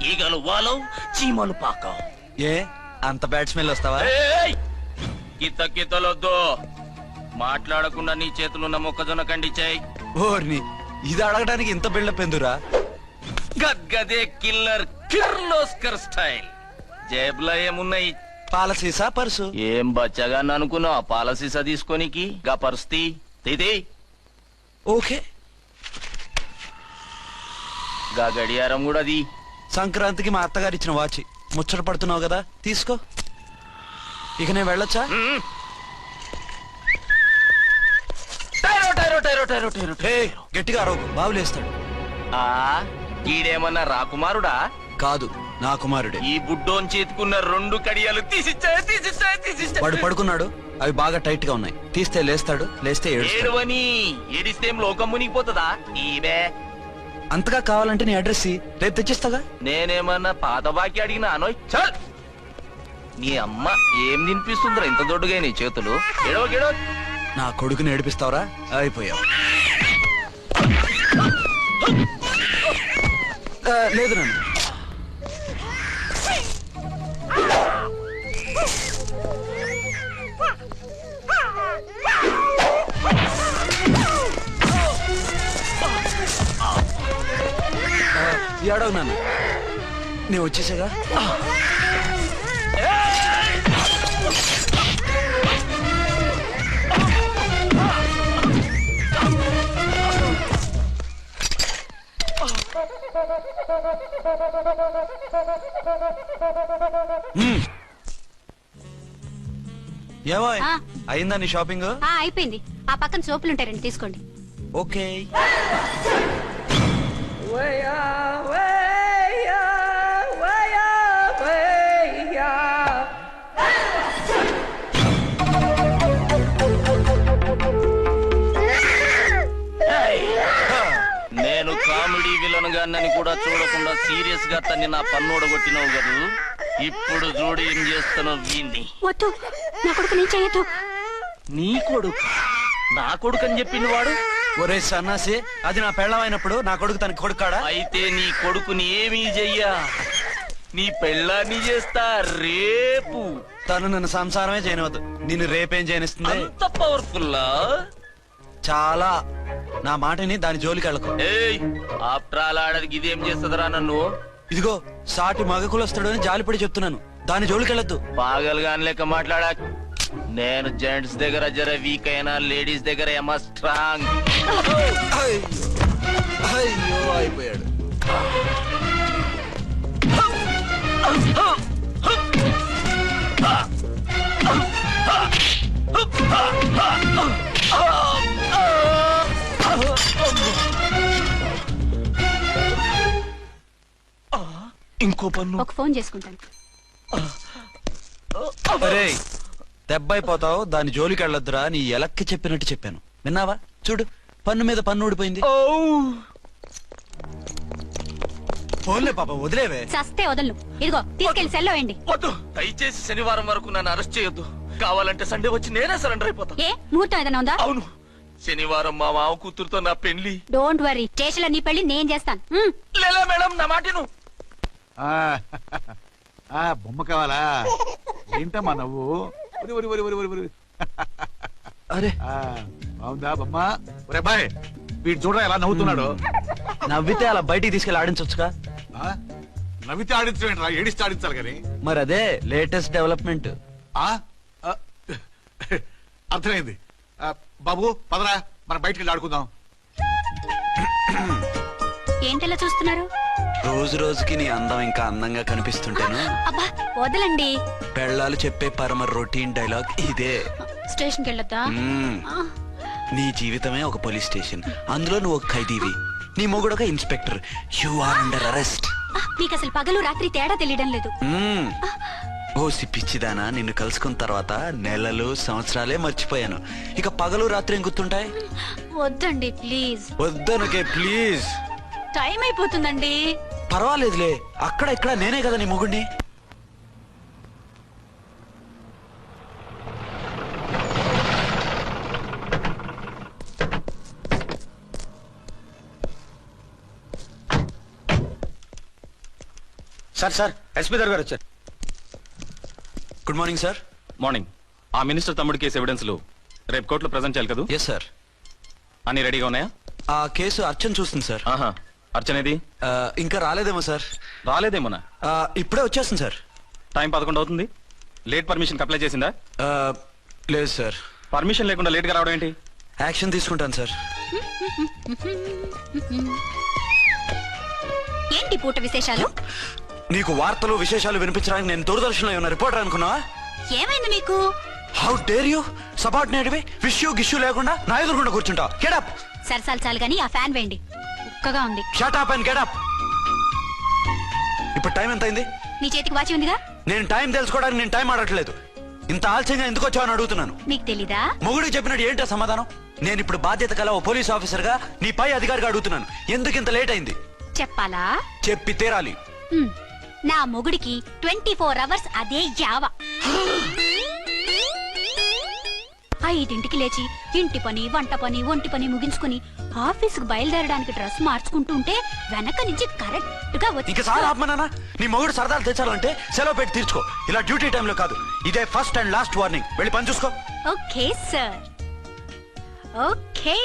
ఈగలు వాలవు, చీమలు పాకం. ఏ అంత బ్యాడ్ స్మెల్ వస్తావా? కితలొద్దు. మాట్లాడకుండా నీ చేతులున్న మొక్కజొన్న కండిచాయి. ఓర్ని ఇది అడగడానికి ఇంత బిల్డప్ ఎందురా? గద్గదే కిల్లర్ కిర్లోస్కర్ స్టైల్. జేబులో ఏమున్నాయి? పాలసీసా పర్సు? ఏం బచ్చగా అనుకున్నావు? పాలసీసా తీసుకోనికి గా పరిస్థితి తీది. ఓకే. గా గడియారం కూడా అది. సంక్రాంతికి మా అత్తగారు ఇచ్చిన వాచి. ముచ్చట పడుతున్నావు కదా, తీసుకో. ఇక నేను వెళ్ళొచ్చా? గట్టిగా అరవకు, బావులేస్తాడు. ఈడేమన్నా రాకుమారుడా? కాదు, నా కుమారుడే. ఈ బుడ్డోన్ చేతుకున్న 2 కడియాలు తీసిచ్చా. వాడు పడుకున్నాడు, అవి బాగా టైట్ గా ఉన్నాయి. తీస్తే లేస్తాడు, లేస్తే ఏడుస్తాడు. ఏడువని ఏడిస్తే లోకం మునిగిపోతుందా? ఈబే అంతగా కావాలంటే నీ అడ్రస్ రేపు తెచ్చిస్తాగా. నేనేమన్నా పాత బాకి అడిగినా అనోయ్. చల్, నీ అమ్మ ఏం తినిపిస్తుందిరా ఇంత దొడ్డుగా నీ చేతులు? ఏడవ నా కొడుకుని ఏడిపిస్తావరా? అయిపోయావు. లేదు నన్ను. ఏడవు నాన్న, నేను వచ్చేసాగా. ఏమో అయిందా నీ షాపింగ్? అయిపోయింది. ఆ పక్కన సోపులుంటాయి, రండి తీసుకోండి. ఓకే. నేను కామెడీ విలన్ గాన్నని కూడా చూడకుండా సీరియస్ గా తన్ని నా పన్నోడగొట్టినావు కదూ. ఇప్పుడు చూడు ఏం చేస్తున్నావు వీణ్ణి. వద్దు, నా కొడుకు నేను చేయొద్దు. నీ కొడుకు? నా కొడుకు అని చెప్పింది వాడు. ఒరే సన్నాసి, అది నా పెళ్ళమైనప్పుడు నా కొడుకు తన కొడుకాడా? అయితే నీ కొడుకుని ఏమీ చెయ్యా, నీ పెళ్ళాన్ని చేస్తా రేపు. తను నన్ను సంసారమే చేయనవద్దు, నిన్ను రేపేం చేయనిస్తుంది? అంత పవర్ఫుల్లా? చాలా. నా మాటని దాని జోలికి వెళ్ళకు. ఏయ్, ఆఫ్టర్ ఆల్ ఆడదికి ఇదేం చేస్తుందిరా నన్ను? ఇదిగో సాటి మగ కులొస్తాడు అని జాలిపడి చెప్తున్నాను, దాని జోలికి వెళ్ళొద్దు. పాగల్గాని లెక్క మాట్లాడా. నేను జెంట్స్ దగ్గర జర వీక్ అయినా లేడీస్ దగ్గర ఏమో స్ట్రాంగ్. అయ్యో అయిపోయాడు. ఇంకో పన్ను. ఒక ఫోన్ చేసుకుంటాను. అరే దెబ్బైపోతావు, దాని జోలికి వెళ్ళొద్దురా. నీ ఎలక్కి చెప్పినట్టు చెప్పాను, విన్నావా? చూడు, పన్ను మీద పన్ను ఊడిపోయింది. ఫోన్లే పాప, వదిలేవే. చస్తే వదలను. ఇదిగో తీసుకెళ్లి సెల్లో వేయండి. వద్దు, దయచేసి శనివారం వరకు నన్ను అరెస్ట్ చేయొద్దు. కావాలంటే సండే వచ్చి నేనే సరెండర్ అయిపోతా. ఏ ముహూర్తం ఏదైనా ఉందా? అవును, శనివారం మా మావ కూతురుతో నా పెళ్లి. డోంట్ వరీ, స్టేషన్ లో నీ పెళ్లి నేను చేస్తాను. లేలా మేడం, నా మాటను. బొమ్మ కావాలా? ఏంటమ్మా నవ్వు? అరే బాగుందా బొమ్మ? ఒరే బాయ్, వీడు చూడరా ఎలా నవ్వుతున్నాడు. నవ్వితే అలా బయటికి తీసుకెళ్ళి ఆడించొచ్చుగా. నవ్వితే ఆడించడం, ఏడిస్తే ఆడించాలి కానీ. మరి అదే లేటెస్ట్ డెవలప్మెంట్. అర్థమైంది. బాబు పదరా, మనం బయటికి వెళ్ళి ఆడుకుందాం. ఏంటలా చూస్తున్నారు? రోజు రోజుకి నీ అందం ఇంకా అందంగా కనిపిస్తుంటాను. అబ్బా వదలండి. పెళ్ళాలు చెప్పే పరమ రొటీన్ డైలాగ్ ఇదే. స్టేషన్కి వెళ్ళొద్దా? నీ జీవితమే ఒక పోలీస్ స్టేషన్, అందులో నువ్వు ఒక ఖైదీవి, నీ మొగుడు ఒక inspector. You are under arrest. మీకు అసలు పగలు రాత్రి తేడా తెలియడం లేదు. ఓ సిప్పిచ్చిదానా, నిన్ను కలుసుకున్న తర్వాత నెలలు సంవత్సరాలే మర్చిపోయాను. ఇక పగలు రాత్రి ఏం గుర్తుంటాయి? వద్దండి ప్లీజ్. వద్దనకే ప్లీజ్. టైం అయిపోతుందండి. పర్వాలేదులే, అక్కడ ఇక్కడ నేనే కదా నీ మొగుడిని. సార్ ఎస్పీ గారు వచ్చారు. Good morning sir. మార్నింగ్. ఆ మినిస్టర్ తమ్ముడి కేసు ఎవిడెన్స్లు రేపు కోర్టులో ప్రజెంట్ చేయాలి కదా? Yes sir. అన్ని రెడీగా ఉన్నాయా? ఆ కేసు అర్చన చూస్తుంది సార్. ఆహా, అర్చనేది? ఇంకా రాలేదేమో సార్. రాలేదేమోనా? ఇప్పుడే వచ్చేస్తుంది సార్. టైం 11 అవుతుంది. లేట్ పర్మిషన్ అప్లై చేసిందా? లేదు సార్. పర్మిషన్ లేకుండా లేట్ గా రావడం ఏంటి? యాక్షన్ తీసుకుంటాను సార్. ఏంటి పూట విశేషాలు? నీకు వార్తలు విశేషాలు వినిపించడానికి నేను దూరదర్శన్లో ఉన్న రిపోర్టర్ అనుకున్నావా? ఏమైంది మీకు? హౌ డేర్ యూ సబార్డినేట్వి విష్యూ గిష్యూ లేకుండా నా ఎదురుకుండా కూర్చుంటా? Get up. సరసాలు చాలు గాని ఆ ఫ్యాన్ వేయండి, ఉక్కగా ఉంది. Shut up and get up. ఇప్పుడు టైం ఎంత అయింది? నీ చేతికి వాచి ఉందిగా. నేను టైం తెలుసుకోవడానికి నేను టైం ఆడట్లేదు. ఇంత ఆలస్యంగా ఎందుకు వచ్చావని అడుగుతున్నాను. మీకు తెలీదా? మొగుడికి చెప్పినట్టు ఏంటో సమాధానం? నేను ఇప్పుడు బాధ్యత కల ఓ పోలీస్ ఆఫీసర్ గా నీ పై అధికారిగా అడుగుతున్నాను. ఎందుకు ఇంత లేట్ అయింది? చెప్పాలా? చెప్పి తీరాలి. నా మొగుడికి 24 అవర్స్ అదే యావ. 5ంటికి లేచి ఇంటి పని, వంట పని, ఒంటి పని ముగించుకుని ఆఫీసుకు బయలుదేరడానికి డ్రెస్ మార్చుకుంటూ ఉంటే వెనక నుంచి కరెక్ట్ గా వచ్చి. ఇంకా చాలా ఆత్మనానా, నీ మొగుడు సరదాలు తెచ్చాలంటే సెలవు పెట్టి తీర్చుకో. ఇలా డ్యూటీ టైంలో కాదు. ఇదే ఫస్ట్ అండ్ లాస్ట్ వార్నింగ్. వెళ్ళి పని చూసుకో. Okay sir, okay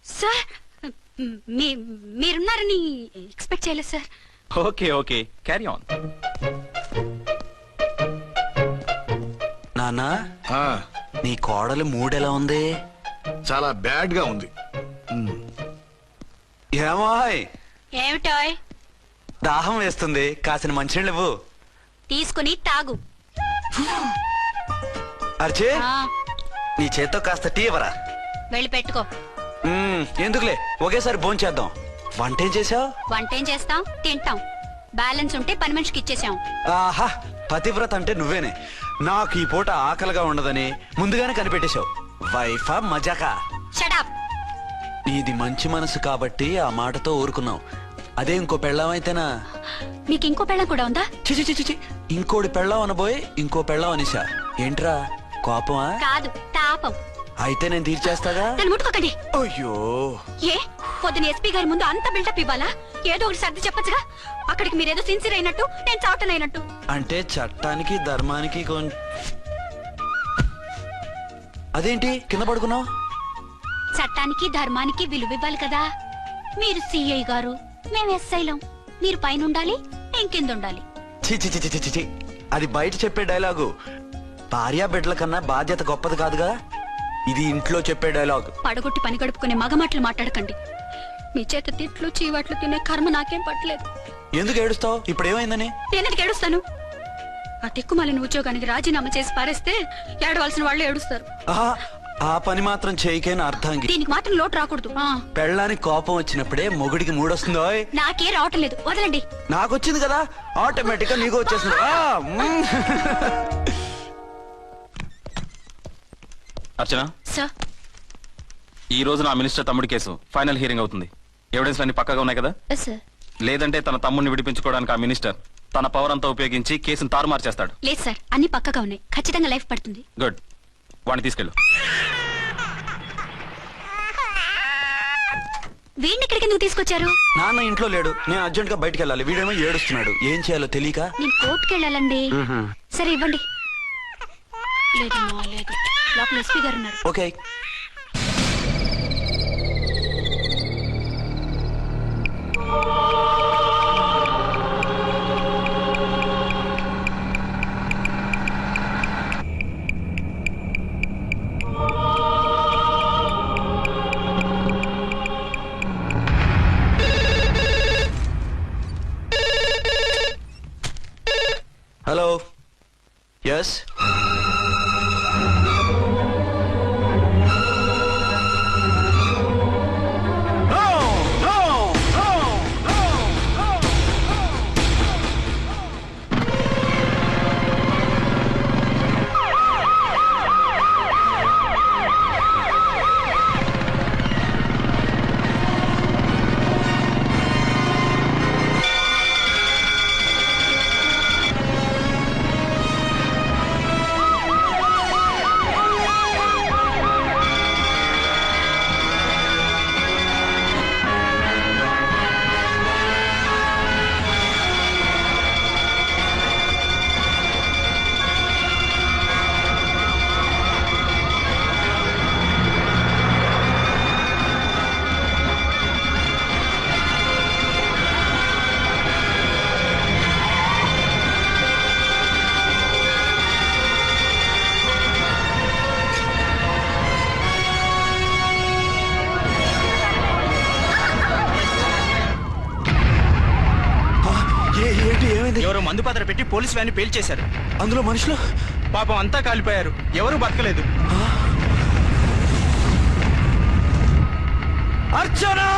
sir. మీరున్నారని ఎక్స్పెక్ట్ చేయలేదు sir. Okay okay, carry on. నాన్న, నీ కోడలు మూడెలా ఉంది? చాలా బ్యాడ్ గా ఉంది. ఏమాయ్, ఏమిటాయ్? దాహం వేస్తుంది, కాసిన మంచినీళ్ళు ఇవ్వు. తీసుకుని తాగు. అర్చే, నీ చేత్తో కాస్త టీ ఇవ్వరా? వెళ్ళి పెట్టుకో. ఎందుకులే, ఒకేసారి భోంచేద్దాం. వంటేం చేసావు? వంటేం చేస్తాం, తింటాం. బ్యాలెన్స్ ఉంటే పని మనిషికి ఇచ్చేసాం. ఆహా, పతివ్రత అంటే నువ్వేనే. నాకు ఈ పూట ఆకలిగా ఉండదని ముందుగానే కనిపెట్టేశావు. వైఫా మజాకా? షటప్. నీది మంచి మనసు కాబట్టి ఆ మాటతో ఊరుకున్నావు. అదే ఇంకో పెళ్ళాం అయితేనా? మీకు ఇంకో పెళ్ళం కూడా ఉందా? చిచి చిచి చి, ఇంకోటి పెళ్ళాం అనబోయి ఇంకో పెళ్ళాం అనేసా. ఏంట్రా, కోపమా? కాదు, తాపం. అయితే నేను తీర్చేస్తాగా. నన్ను ముట్టుకోకండి. అయ్యో, ఏ పొద్దున ఎస్పీ గారి ముందు అంత బిల్డప్ ఇవ్వాలా? ఏదో ఒకటి సర్ది చెప్పచ్చుగా. అక్కడికి మీరేదో సిన్సియర్ అయినట్టు, నేను చావటం అయినట్టు. అంటే చట్టానికి ధర్మానికి అదేంటి కింద పడుకున్నావు? చట్టానికి ధర్మానికి విలువ ఇవ్వాలి కదా. మీరు సిఐ గారు, మేము ఎస్ఐలం. మీరు పైన ఉండాలి, నేను కింద ఉండాలి. చిచి చిచి చిచి చి, అది బయట చెప్పే డైలాగు. భార్యా బిడ్డల కన్నా బాధ్యత గొప్పది కాదుగా. ఇది ఇంట్లో చెప్పే డైలాగ్. పడగొట్టి పని గడుపుకునే మగమాటలు మాట్లాడకండి. మీ చేత తిట్లు చీవాట్లు తినే కర్మ నాకేం పట్టలేదు. ఎందుకు ఏడుస్తావు? ఇప్పుడు ఏమైందని? నేనెందుకు ఏడుస్తాను? ఆ తిక్కుమాలిన ఉద్యోగానికి రాజీనామా చేసి పారేస్తే ఏడవలసిన వాళ్ళు ఏడుస్తారు. ఆ పని మాత్రం చేయకేన అర్థంగి. దీనికి మాత్రం లోటు రాకూడదు. పెళ్ళానికి కోపం వచ్చినప్పుడే మొగుడికి మూడొస్తుందో? నాకే రావటం లేదు, వదలండి. నాకు వచ్చింది కదా, ఆటోమేటిక్ గా నీకు వచ్చేసింది. అర్చన సార్, ఈ రోజు నా మినిస్టర్ తమ్ముడి కేసు ఫైనల్ హియరింగ్ అవుతుంది. ఎవిడెన్స్ అన్ని పక్కగా ఉన్నాయి కదా? సార్. లేదంటే తన తమ్ముడిని విడిపించుకోవడానికి ఆ మినిస్టర్ తన పవర్ అంతా ఉపయోగించి కేసును తారుమారు చేస్తాడు. లేదు సార్, అన్ని పక్కగా ఉన్నాయి. ఖచ్చితంగా లైఫ్ పడుతుంది. గుడ్, వాడిని తీసుకెళ్ళు. వీడిని ఇక్కడికి ఎందుకు తీసుకొచ్చారు? నాన్న ఇంట్లో లేడు, నేను అర్జెంట్ గా బయటకు వెళ్ళాలి. వీడేమో ఏడుస్తున్నాడు, ఏం చేయాలో తెలియక. నేను కోర్టుకి వెళ్ళాలండి. సరే ఇవ్వండి. లేదమ్మా, లేదు, లోపల ఎస్పీ గారు ఉన్నారు. ఓకే. Hello, yes. ఎవరో మందు పాత్ర పెట్టి పోలీస్ వ్యాన్ పేల్చేశారు. అందులో మనుషులు పాపం అంతా కాలిపోయారు, ఎవరు బతకలేదు. అర్చనా!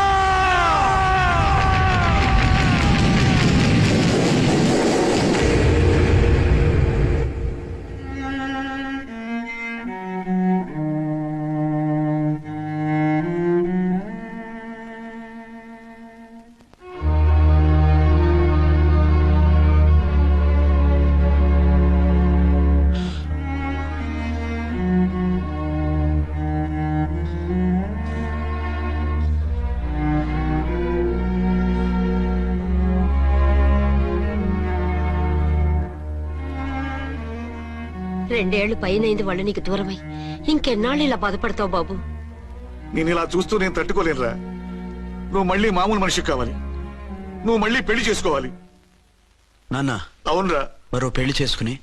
రెండేళ్లు పైనైంది వాళ్ళు నీకు దూరమై. ఇంకెన్నాళ్ళు ఇలా బాధపడతావు బాబు? నేను ఇలా చూస్తూ నేను తట్టుకోలేనురా. నువ్వు మళ్ళీ మామూలు మనిషి కావాలి. నువ్వు మళ్ళీ పెళ్లి చేసుకోవాలి. నాన్న, అవునరా. మరో పెళ్లి చేసుకుని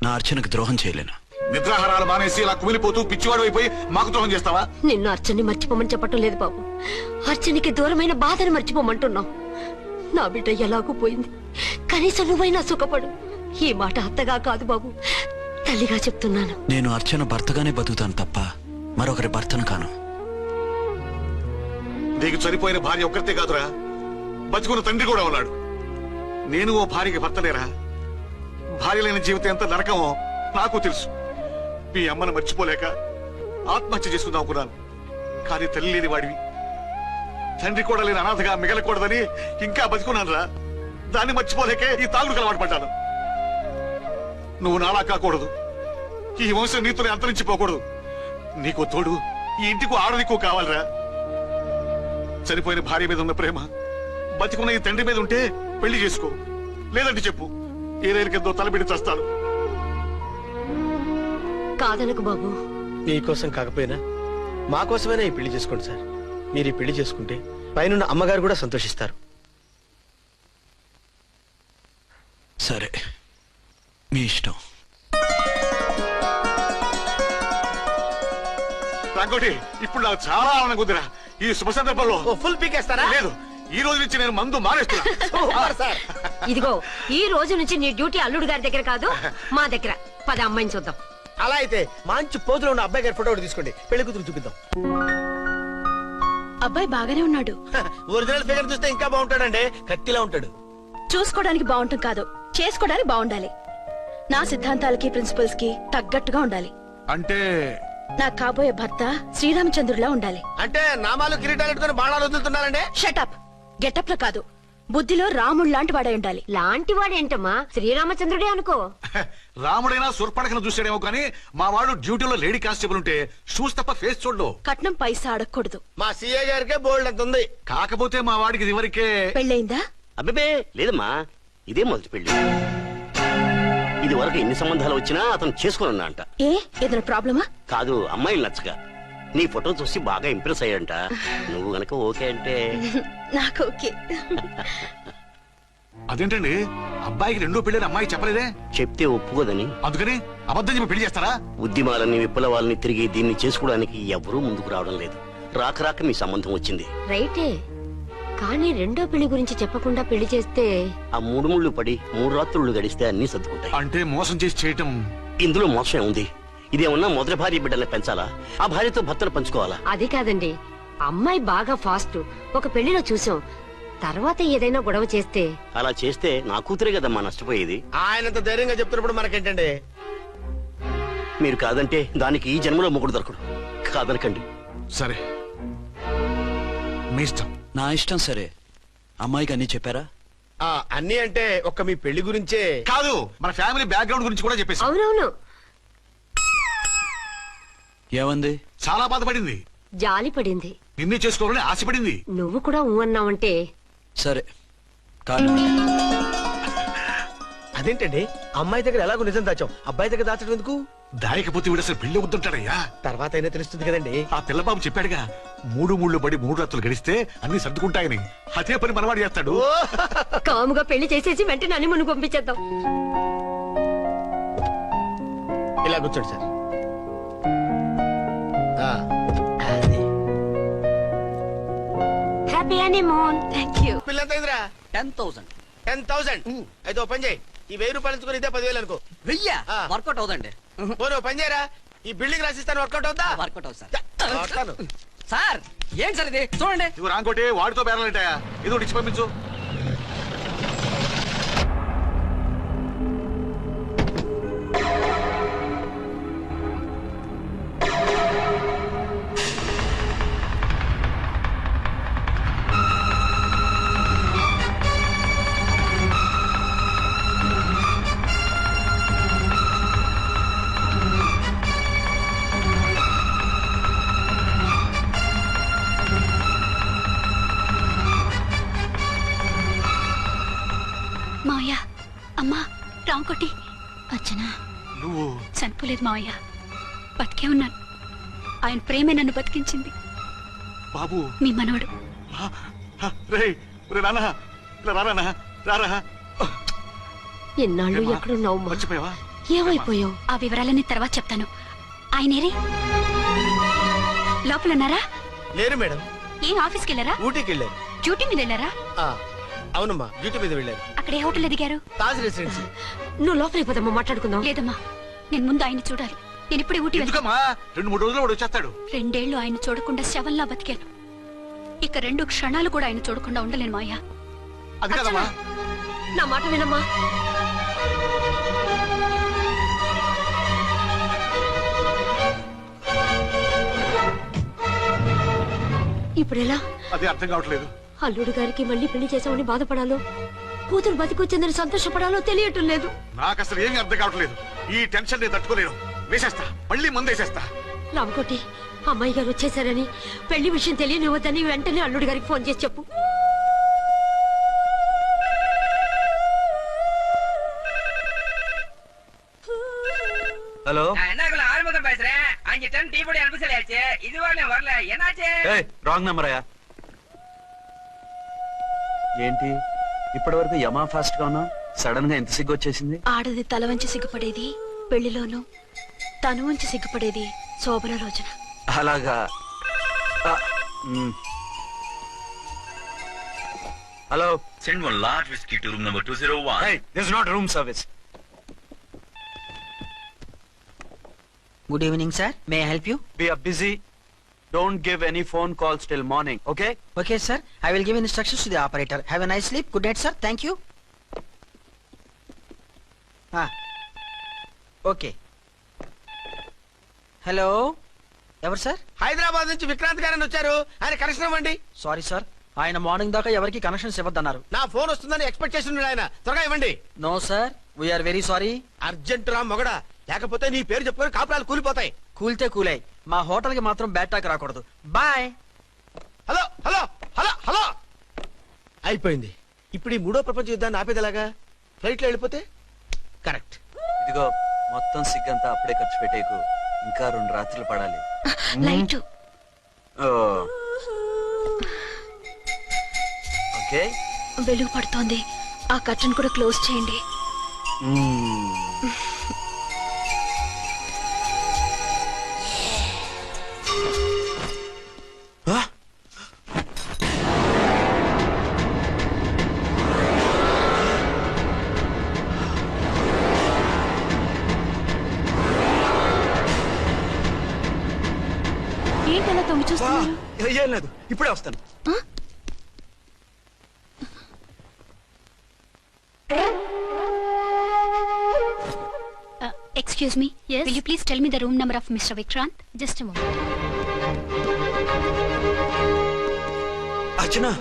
నా అర్చనకు ద్రోహం చేయలేను. నిద్రాహారాలు మానేసి ఇలా కుమిలిపోతూ పిచ్చివాడు అయిపోయి మాకు ద్రోహం చేస్తావా? నిన్ను అర్చన్ని మర్చిపోమని చెప్పటం లేదు బాబు. అర్చనికి దూరమైన బాధను మర్చిపోమంటున్నావు. నా బిడ్డ ఎలాగూ పోయింది, కనీసం నువ్వైనా సుఖపడు. ఈ మాట అత్తగా కాదు బాబు, తల్లిగా చెప్తున్నాను. నేను అర్చన భర్తగానే బతుకుతాను తప్ప మరొకరి భర్తను కాను. నీకు చనిపోయిన భార్య ఒక్కరితే కాదురా, బతుకున్న తండ్రి కూడా ఉన్నాడు. నేను ఓ భార్యకి భర్తలేరా? భార్య లేని జీవితం ఎంత నరకమో నాకు తెలుసు. మీ అమ్మను మర్చిపోలేక ఆత్మహత్య చేసుకుందాం అనుకున్నాను. కానీ తల్లి లేని వాడివి, తండ్రి కూడా లేని అనాథగా మిగలకూడదని ఇంకా బతుకున్నాను రా. దాన్ని మర్చిపోలేకే ఈ తాగుడుకు అలవాటు పడ్డాను. నువ్వు నాలా కాకూడదు, ఈ వంశం నీతోనే అంతరించిపోకూడదు. నీకో తోడు, ఈ ఇంటికి ఆడదికో కావాలిరా. చనిపోయిన భార్య మీద ఉన్న ప్రేమ బతికున్న ఈ తండ్రి మీద ఉంటే పెళ్లి చేసుకో. లేదంటే చెప్పు, ఏ రైలుకెందో తలబిడి చస్తాను. కాదనకు బాబు. మీకోసం కాకపోయినా మా కోసమైనా ఈ పెళ్లి చేసుకోండి సార్. మీరు ఈ పెళ్లి చేసుకుంటే పైన అమ్మగారు కూడా సంతోషిస్తారు. సరే, మీ ఇష్టం. రంగోటి, ఇప్పుడు నాకు చాలా ఆనందంగా ఉందిరా. ఈ శుభ సందర్భంలో ఫుల్ పీకేస్తారా? లేదు, ఈ రోజు నుంచి నేను మందు మానేస్తున్నా. ఇదిగో, ఈ రోజు నుంచి నీ డ్యూటీ అల్లుడు గారి దగ్గర కాదు, మా దగ్గర. పద అమ్మాయిని చూద్దాం. అలా అయితే మంచి పోజులో ఉన్న అబ్బాయి గారి ఫోటో ఒకటి తీసుకోండి, పెళ్లి కూతురు చూపిద్దాం. అబ్బాయి బాగానే ఉన్నాడు. ఒరిజినల్ ఫిగర్ చూస్తే ఇంకా బాగుంటాడండి, కత్తిలా ఉంటాడు. చూసుకోవడానికి బాగుంటాం కాదు, చేసుకోవడానికి బాగుండాలి. నా సిద్ధాంతాలకి ప్రిన్సిపల్స్ కి తగ్గట్టుగా ఉండాలి. అంటే నా కాబోయే భర్త శ్రీరామచంద్రులా ఉండాలి. అంటే నామాలు కిరీటాలు పెట్టుకుని బాణాలు వదులుతున్నారండి. షటప్. గెటప్ లో కాదు, బుద్ధిలో రాముడు లాంటి వాడై ఉండాలి. లాంటి వాడేంటమ్మా, శ్రీరామచంద్రుడే అనుకో. రాముడైనా సుర్పడకను చూసాడేమో కానీ మా వాడు డ్యూటీలో లేడీ కానిస్టేబుల్ ఉంటే షూస్ తప్ప ఫేస్ చూడడు. కట్నం పైసా అడగకూడదు. మా సీఏ గారికే బోల్డ్ అంత ఉంది. కాకపోతే మా వాడికి ఇదివరకే పెళ్ళయిందా? అబ్బే లేదమ్మా, ఇదే మొదటి పెళ్లి. ఇది వరకు ఎన్ని సంబంధాలు వచ్చినా అతను చేసుకున్నా అంట. ఏ ఏదైనా ప్రాబ్లమా? కాదు, అమ్మాయిలు నచ్చక నీ ఫోటో చూసి బాగా ఇంప్రెస్ అయ్యంట. నువ్వు గనక ఓకే అంటే నాకు ఓకే. అదేంటండి, అబ్బాయికి రెండో పెళ్లి అమ్మాయి చెప్పలేదే? చెప్తే ఒప్పుకోదని. అందుకని అబద్ధం చెప్పి పెళ్లి చేస్తారా? ఉద్యమాలని విప్లవాలని తిరిగి దీన్ని చేసుకోవడానికి ఎవరూ ముందుకు రావడం లేదు. రాక రాక మీ సంబంధం వచ్చింది. రైటే, కానీ రెండో పెళ్లి గురించి చెప్పకుండా పెళ్లి చేస్తే ఆ మూడు ముళ్ళు పడి 3 రాత్రులు గడిస్తే అన్ని సర్దుకుంటాయి. అంటే మోసం చేసి చేయటం. ఇందులో మోసం ఉంది. ఇదేమన్నా మొదటి భార్య బిడ్డల్ని పెంచాలా, ఆ భార్యతో భర్తను పంచుకోవాలా? అది కాదండి, అమ్మాయి బాగా ఫాస్ట్. ఒక పెళ్లిలో చూసాం, తర్వాత ఏదైనా గొడవ చేస్తే. అలా చేస్తే నా కూతురే కదమ్మా నష్టపోయేది. ఆయనంత ధైర్యంగా చెప్తున్నప్పుడు మనకేంటండి? మీరు కాదంటే దానికి ఈ జన్మలో మొగుడు దొరకడు. కాదనకండి. సరే, మీ ఇష్టం. నా ఇష్టం. సరే, అమ్మాయికి అన్ని చెప్పారా? అన్ని అంటే ఒక్క మీ పెళ్లి గురించే కాదు, మన ఫ్యామిలీ బ్యాక్గ్రౌండ్ గురించి కూడా చెప్పేసి. అవునవును. ఏమంది? చాలా బాధపడింది, జాలి పడింది, నిన్నే చేసుకోవాలని ఆశపడింది. నువ్వు కూడా ఊ అన్నావంటే. సరే, కాదు. అదేంటండి, అమ్మాయి దగ్గర ఎలాగో నిజం దాచాం, అబ్బాయి దగ్గర దాచడం ఎందుకు? దాయకపోతే వీడు అసలు పెళ్లి వద్దుంటాడయ్యా. తర్వాత అయినా తెలుస్తుంది కదండి. ఆ పిల్లబాబు చెప్పాడుగా, 3 ముళ్ళు పడి 3 రాత్రులు గడిస్తే అన్ని సర్దుకుంటాయని. అదే పని మనవాడు చేస్తాడు. కాముగా పెళ్లి చేసేసి వెంటనే అన్ని మును పంపించేద్దాం. ఇలా కూర్చోండి sir. Happy honeymoon. Thank you. పిల్లంత 10,000. 10,000. అయితే ఓ పని చేయి, ఈ 1000 రూపాయలు ఇచ్చుకొని ఇదే 10,000 అనుకో. వెయ్యా వర్కౌట్ అవుదండి. పోను పని చేయరా, ఈ బిల్డింగ్ రాసిస్తాను. వర్కౌట్ అవుతా? వర్కౌట్ అవుతుంది సార్. సార్ ఏంటి సార్ ఇది చూడండి. ఇవి రాంకోటి వాడితో బేరాలంటాయా? ఇది ఇచ్చి పంపించు. మావయ్య అమ్మా రాంకోటి అచ్చనా నువ్వు చనిపోలేదు మావయ్య, బతికే ఉన్నాను. ఆయన ప్రేమే నన్ను బతికించింది. బాబు మీ మనవడు. ఎన్నాళ్ళు ఎక్కడున్నావు? మర్చిపోయావా? ఏమైపోయావు? ఆ వివరాలన్నీ తర్వాత చెప్తాను. ఆయనేరి లోపల ఉన్నారా? లేరు మేడం. ఏం ఆఫీస్కి వెళ్ళారా? ఊటీకి వెళ్ళారు. డ్యూటీ మీద వెళ్ళారా? అవునమ్మా, డ్యూటీ మీద వెళ్ళారు. అక్కడ ఏ హోటల్ ఎదిగారు? తాజ్ రెసిడెన్సీ. నువ్వు లోపలికి పోదమ్మా, మాట్లాడుకుందాం. లేదమ్మా, నేను ముందు ఆయన చూడాలి. నేను ఇప్పుడే ఊటీ వెళ్తాను. 2-3 రోజుల్లో వాడు వచ్చేస్తాడు. 2 ఏళ్లు ఆయన చూడకుండా శవంలా బతికాను. ఇక 2 క్షణాలు కూడా ఆయన చూడకుండా ఉండలేను మాయా. అది కదమ్మా. నా మాట వినమ్మా. ఇప్పుడెలా? అదే అర్థం కావట్లేదు. అల్లుడు గారికి మళ్ళీ పెళ్లి చేసామని బాధపడాలో, కూతురు బతికొచ్చిందని సంతోషపడాలో తెలియటం లేదు. నాకు అసలు ఏమీ అర్థం కావట్లేదు. ఈ టెన్షన్ నేను తట్టుకోలేను. వేసేస్తా, మళ్ళీ మందేసేస్తా. రామకోటి, అమ్మాయి గారు వచ్చేసారని, పెళ్లి విషయం తెలియనివ్వద్దని వెంటనే అల్లుడు గారికి ఫోన్ చేసి చెప్పు. ஹலோ ஆறுமுகம் பேசுறேன். 5 டன் டீ பொடி அனுப்ப சொல்லியாச்சு. இதுவரை வரல, என்னாச்சு? రాంగ్ నెంబర్ అయ్యా. ఏంటి ఇప్పటి వరకు యమా ఫాస్ట్ గా ఉన్నావు, సడన్ గా ఎంత సిగ్గు వచ్చేసింది? ఆడది తల వంచి సిగ్గుపడేది పెళ్లిలోను, తను వంచి సిగ్గుపడేది శోభన రోజున. అలాగా. Hello, send one large whiskey to room number 201. hey, this is not room service. Good evening sir, may I help you? We are busy. Don't give any phone calls till morning, okay? Okay sir, I will give instructions to the operator. Have a nice sleep. Good night sir. Thank you. Okay. Hello, ఎవరు sir? Hyderabad నుంచి విక్రాంత్ గారని వచ్చారు. ఆయన connection ఇవ్వండి. Sorry sir, ఆయన morning దాకా ఎవరికి connections ఇవ్వద్దన్నారు. నా ఫోన్ వస్తుందని ఎక్స్పెక్ట్ చేసి ఉన్నాడు ఆయన. త్వరగా ఇవ్వండి. No sir, we are very sorry. Urgent రా మొగడా, లేకపోతే నీ పేరు చెప్పుకొని కాపురాలు కూలిపోతాయి. కూల్తే కూలాయి, మా హోటల్ కి మాత్రం బ్యాడ్ టాక్ రాకూడదు. Bye. Hello hello hello hello. అయిపోయింది. ఇప్పుడు ఈ 3వ ప్రపంచ యుద్ధాన్ని ఆపేదలాగా? ఫ్లైట్ లో వెళ్ళిపోతే కరెక్ట్. ఇదిగో మొత్తం సిగ్గంతా అప్పుడే ఖర్చు పెట్టేకు, ఇంకా 2 రాత్రులు పడాలి. లైట్ ఓకే, వెలుగు పడుతోంది. ఆ కర్టన్ కూడా క్లోజ్ చేయండి. ఏంటలా తొంగి చూస్తున్నారు? ఏం లేదు, ఇప్పుడే వస్తాను. Excuse me. Yes. Will you please tell me the room number of Mr. Vikrant? Just a moment. Archana.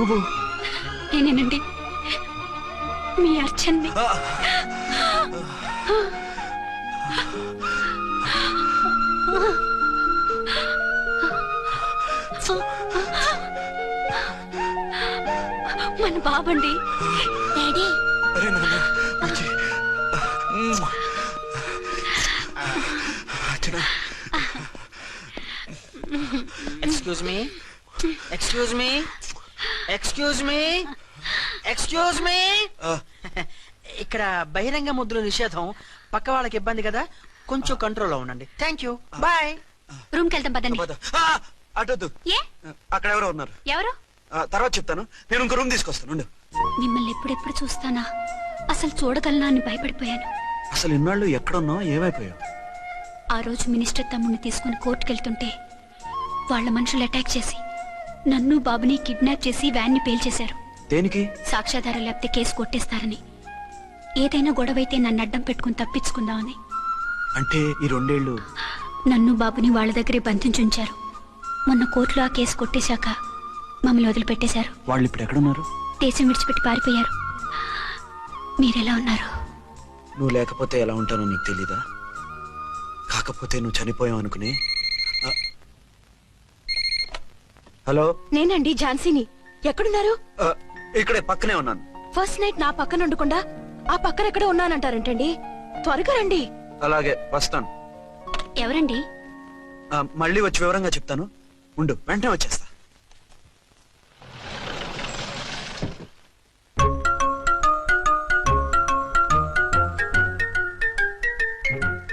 నువ్వు నేనేనండి, మీ అర్చన్ని. మన బాబండి. డాడీ. అరే నాన్న, excuse me excuse me excuse me excuse me ఇక్కడ బహిరంగ ముద్దుల నిషేధం, పక్క వాళ్ళకి ఇబ్బంది కదా, కొంచెం కంట్రోల్లో ఉండండి. Thank you, bye. రూమ్కి వెళ్తాం పదండి. అటొద్దు, ఏ అక్కడ ఎవరో ఉన్నారు. ఎవరు? తర్వాత చెప్తాను. నేను ఇంకో రూమ్ తీసుకొస్తాను. ఉండు. మిమ్మల్ని ఎప్పుడెప్పుడు చూస్తానా, అసలు చూడగలనా అని భయపడిపోయాను. అసలు ఇన్నాళ్ళు ఎక్కడున్నావు, ఏమైపోయావు? ఆ రోజు మినిస్టర్ తమ్ముడిని తీసుకుని కోర్టుకెళ్తుంటే వాళ్ళ మనుషులు అటాక్ చేసి నన్ను బాబుని కిడ్నాప్ చేసి వ్యాన్ని పేల్చేశారు. దేనికి? సాక్ష్యాధారాలు లేకపోతే కేసు కొట్టేస్తారని. ఏదైనా గొడవైతే నన్ను అడ్డం పెట్టుకుని తప్పించుకుందామని. అంటే ఈ 2 ఏళ్ళు నన్ను బాబుని వాళ్ళ దగ్గరే బంధించుంచారు. మొన్న కోర్టులో ఆ కేసు కొట్టేశాక మమ్మల్ని వదిలిపెట్టేశారు. వాళ్ళు ఇప్పుడు ఎక్కడున్నారు? దేశం విడిచిపెట్టి పారిపోయారు. మీరెలా ఉన్నారు? నువ్వు లేకపోతే ఎలా ఉంటానో నీకు తెలీదా? కాకపోతే నువ్వు చనిపోయావు అనుకుని. హలో, నేనండి ఝాన్సీని. ఎక్కడున్నారు? ఇక్కడే పక్కనే ఉన్నాను. ఫస్ట్ నైట్ నా పక్కన ఉండకుండా ఆ పక్కన ఎక్కడ ఉన్నానంటారంటండి. త్వరగా రండి. అలాగే వస్తాను. ఎవరండి? మళ్ళీ వచ్చి వివరంగా చెప్తాను. ఉండు, వెంటనే వచ్చేస్తా.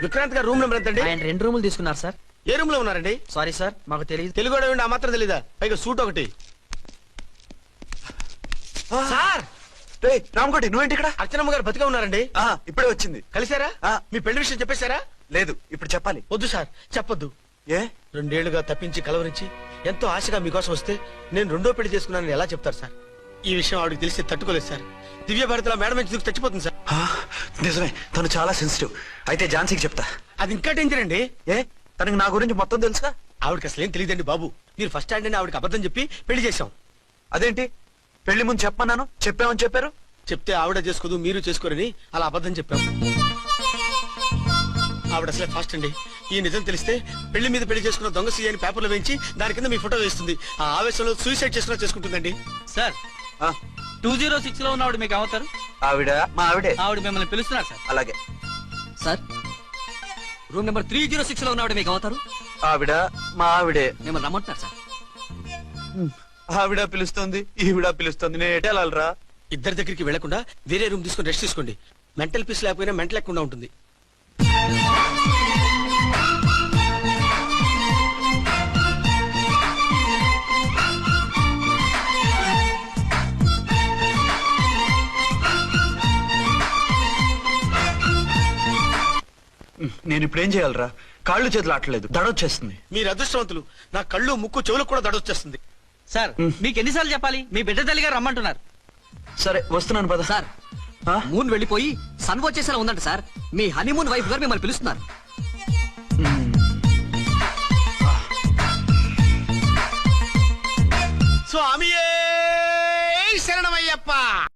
విక్రాంత్ గారు రూమ్ నెంబర్ ఎంతండి? ఆయన 2 రూములు తీసుకున్నారు సార్. ఏ రూమ్ లో ఉన్నారండి? సారీ సార్, మాకు తెలియదు. తెలుగు ఆ మాత్రం తెలీదా? పైగా సూట్ ఒకటి. సార్, రామకోటి నువ్వేంటి ఇక్కడ? అర్చనమ్మ గారు బతిగా ఉన్నారండి. ఇప్పుడే వచ్చింది. కలిసారా? మీ పెళ్లి విషయం చెప్పేశారా? లేదు, ఇప్పుడు చెప్పాలి. వద్దు సార్, చెప్పొద్దు. ఏ? 2 ఏళ్లుగా తప్పించి కలవరించి ఎంతో ఆశగా మీకోసం వస్తే నేను 2వ పెళ్లి చేసుకున్నానని ఎలా చెప్తారు సార్? ఈ విషయం ఆవిడకి తెలిసి తట్టుకోలేదు సార్. దివ్య భారతిలో మేడం నుంచి దూకి చచ్చిపోతుంది సార్. నిజమే, తను చాలా సెన్సిటివ్. అయితే ఝాన్సీకి చెప్తా. అది ఇంకా డేంజర్ అండి. ఏ? తనకి నా గురించి మొత్తం తెలుసా? ఆవిడకి అసలు ఏం తెలియదండి బాబు. మీరు ఫస్ట్ హ్యాండ్ అని ఆవిడకి అబద్ధం చెప్పి పెళ్లి చేశాం. అదేంటి? పెళ్లి ముందు చెప్పమన్నాను, చెప్పామని చెప్పారు. చెప్తే ఆవిడ చేసుకోదు, మీరు చేసుకోరని అలా అబద్ధం చెప్పాం. ఆవిడ అసలే ఫాస్ట్ అండి. ఈ నిజం తెలిస్తే పెళ్లి మీద పెళ్లి చేసుకున్న దొంగ సీ అని పేపర్లో వేయించి దాని కింద మీ ఫోటో వేస్తుంది. ఆ ఆవేశంలో సూసైడ్ చేసుకున్నా చేసుకుంటుందండి. సార్, 206 లో ఉన్నవాడు మీకు అవుతారు. ఆవిడ మా ఆవిడే. ఆవిడ మిమ్మల్ని పిలుస్తున్నారు సార్. అలాగే సార్, రూమ్ నెంబర్ 306 లో ఉన్నవాడు మీకు అవుతారు. ఆవిడ మా ఆవిడే. మిమ్మల్ని రమ్మంటున్నారు సార్. ఆవిడ పిలుస్తుంది, ఈవిడ పిలుస్తుంది. నేను ఎటు వెళ్ళాలరా? ఇద్దరి దగ్గరికి వెళ్లకుండా వేరే రూమ్ తీసుకుని రెస్ట్ తీసుకోండి. మెంటల్ పీస్ లేకపోయినా మెంటల్ లేకుండా ఉంటుంది. నేను ఇప్పుడు ఏం చేయాలరా? కాళ్ళు చేతులు ఆటలేదు, దడొచ్చేస్తుంది. మీరు అదృష్టవంతులు. నా కళ్ళు ముక్కు చెవులకు కూడా దడొచ్చేస్తుంది. సార్, మీకు ఎన్నిసార్లు చెప్పాలి? మీ బిడ్డ తల్లిగా రమ్మంటున్నారు. సరే వస్తున్నాను పద. సార్, మూన్ వెళ్ళిపోయి సన్ వచ్చేసేలా ఉందంట సార్. మీ హనీమూన్ వైఫ్ గారు మిమ్మల్ని పిలుస్తున్నారు.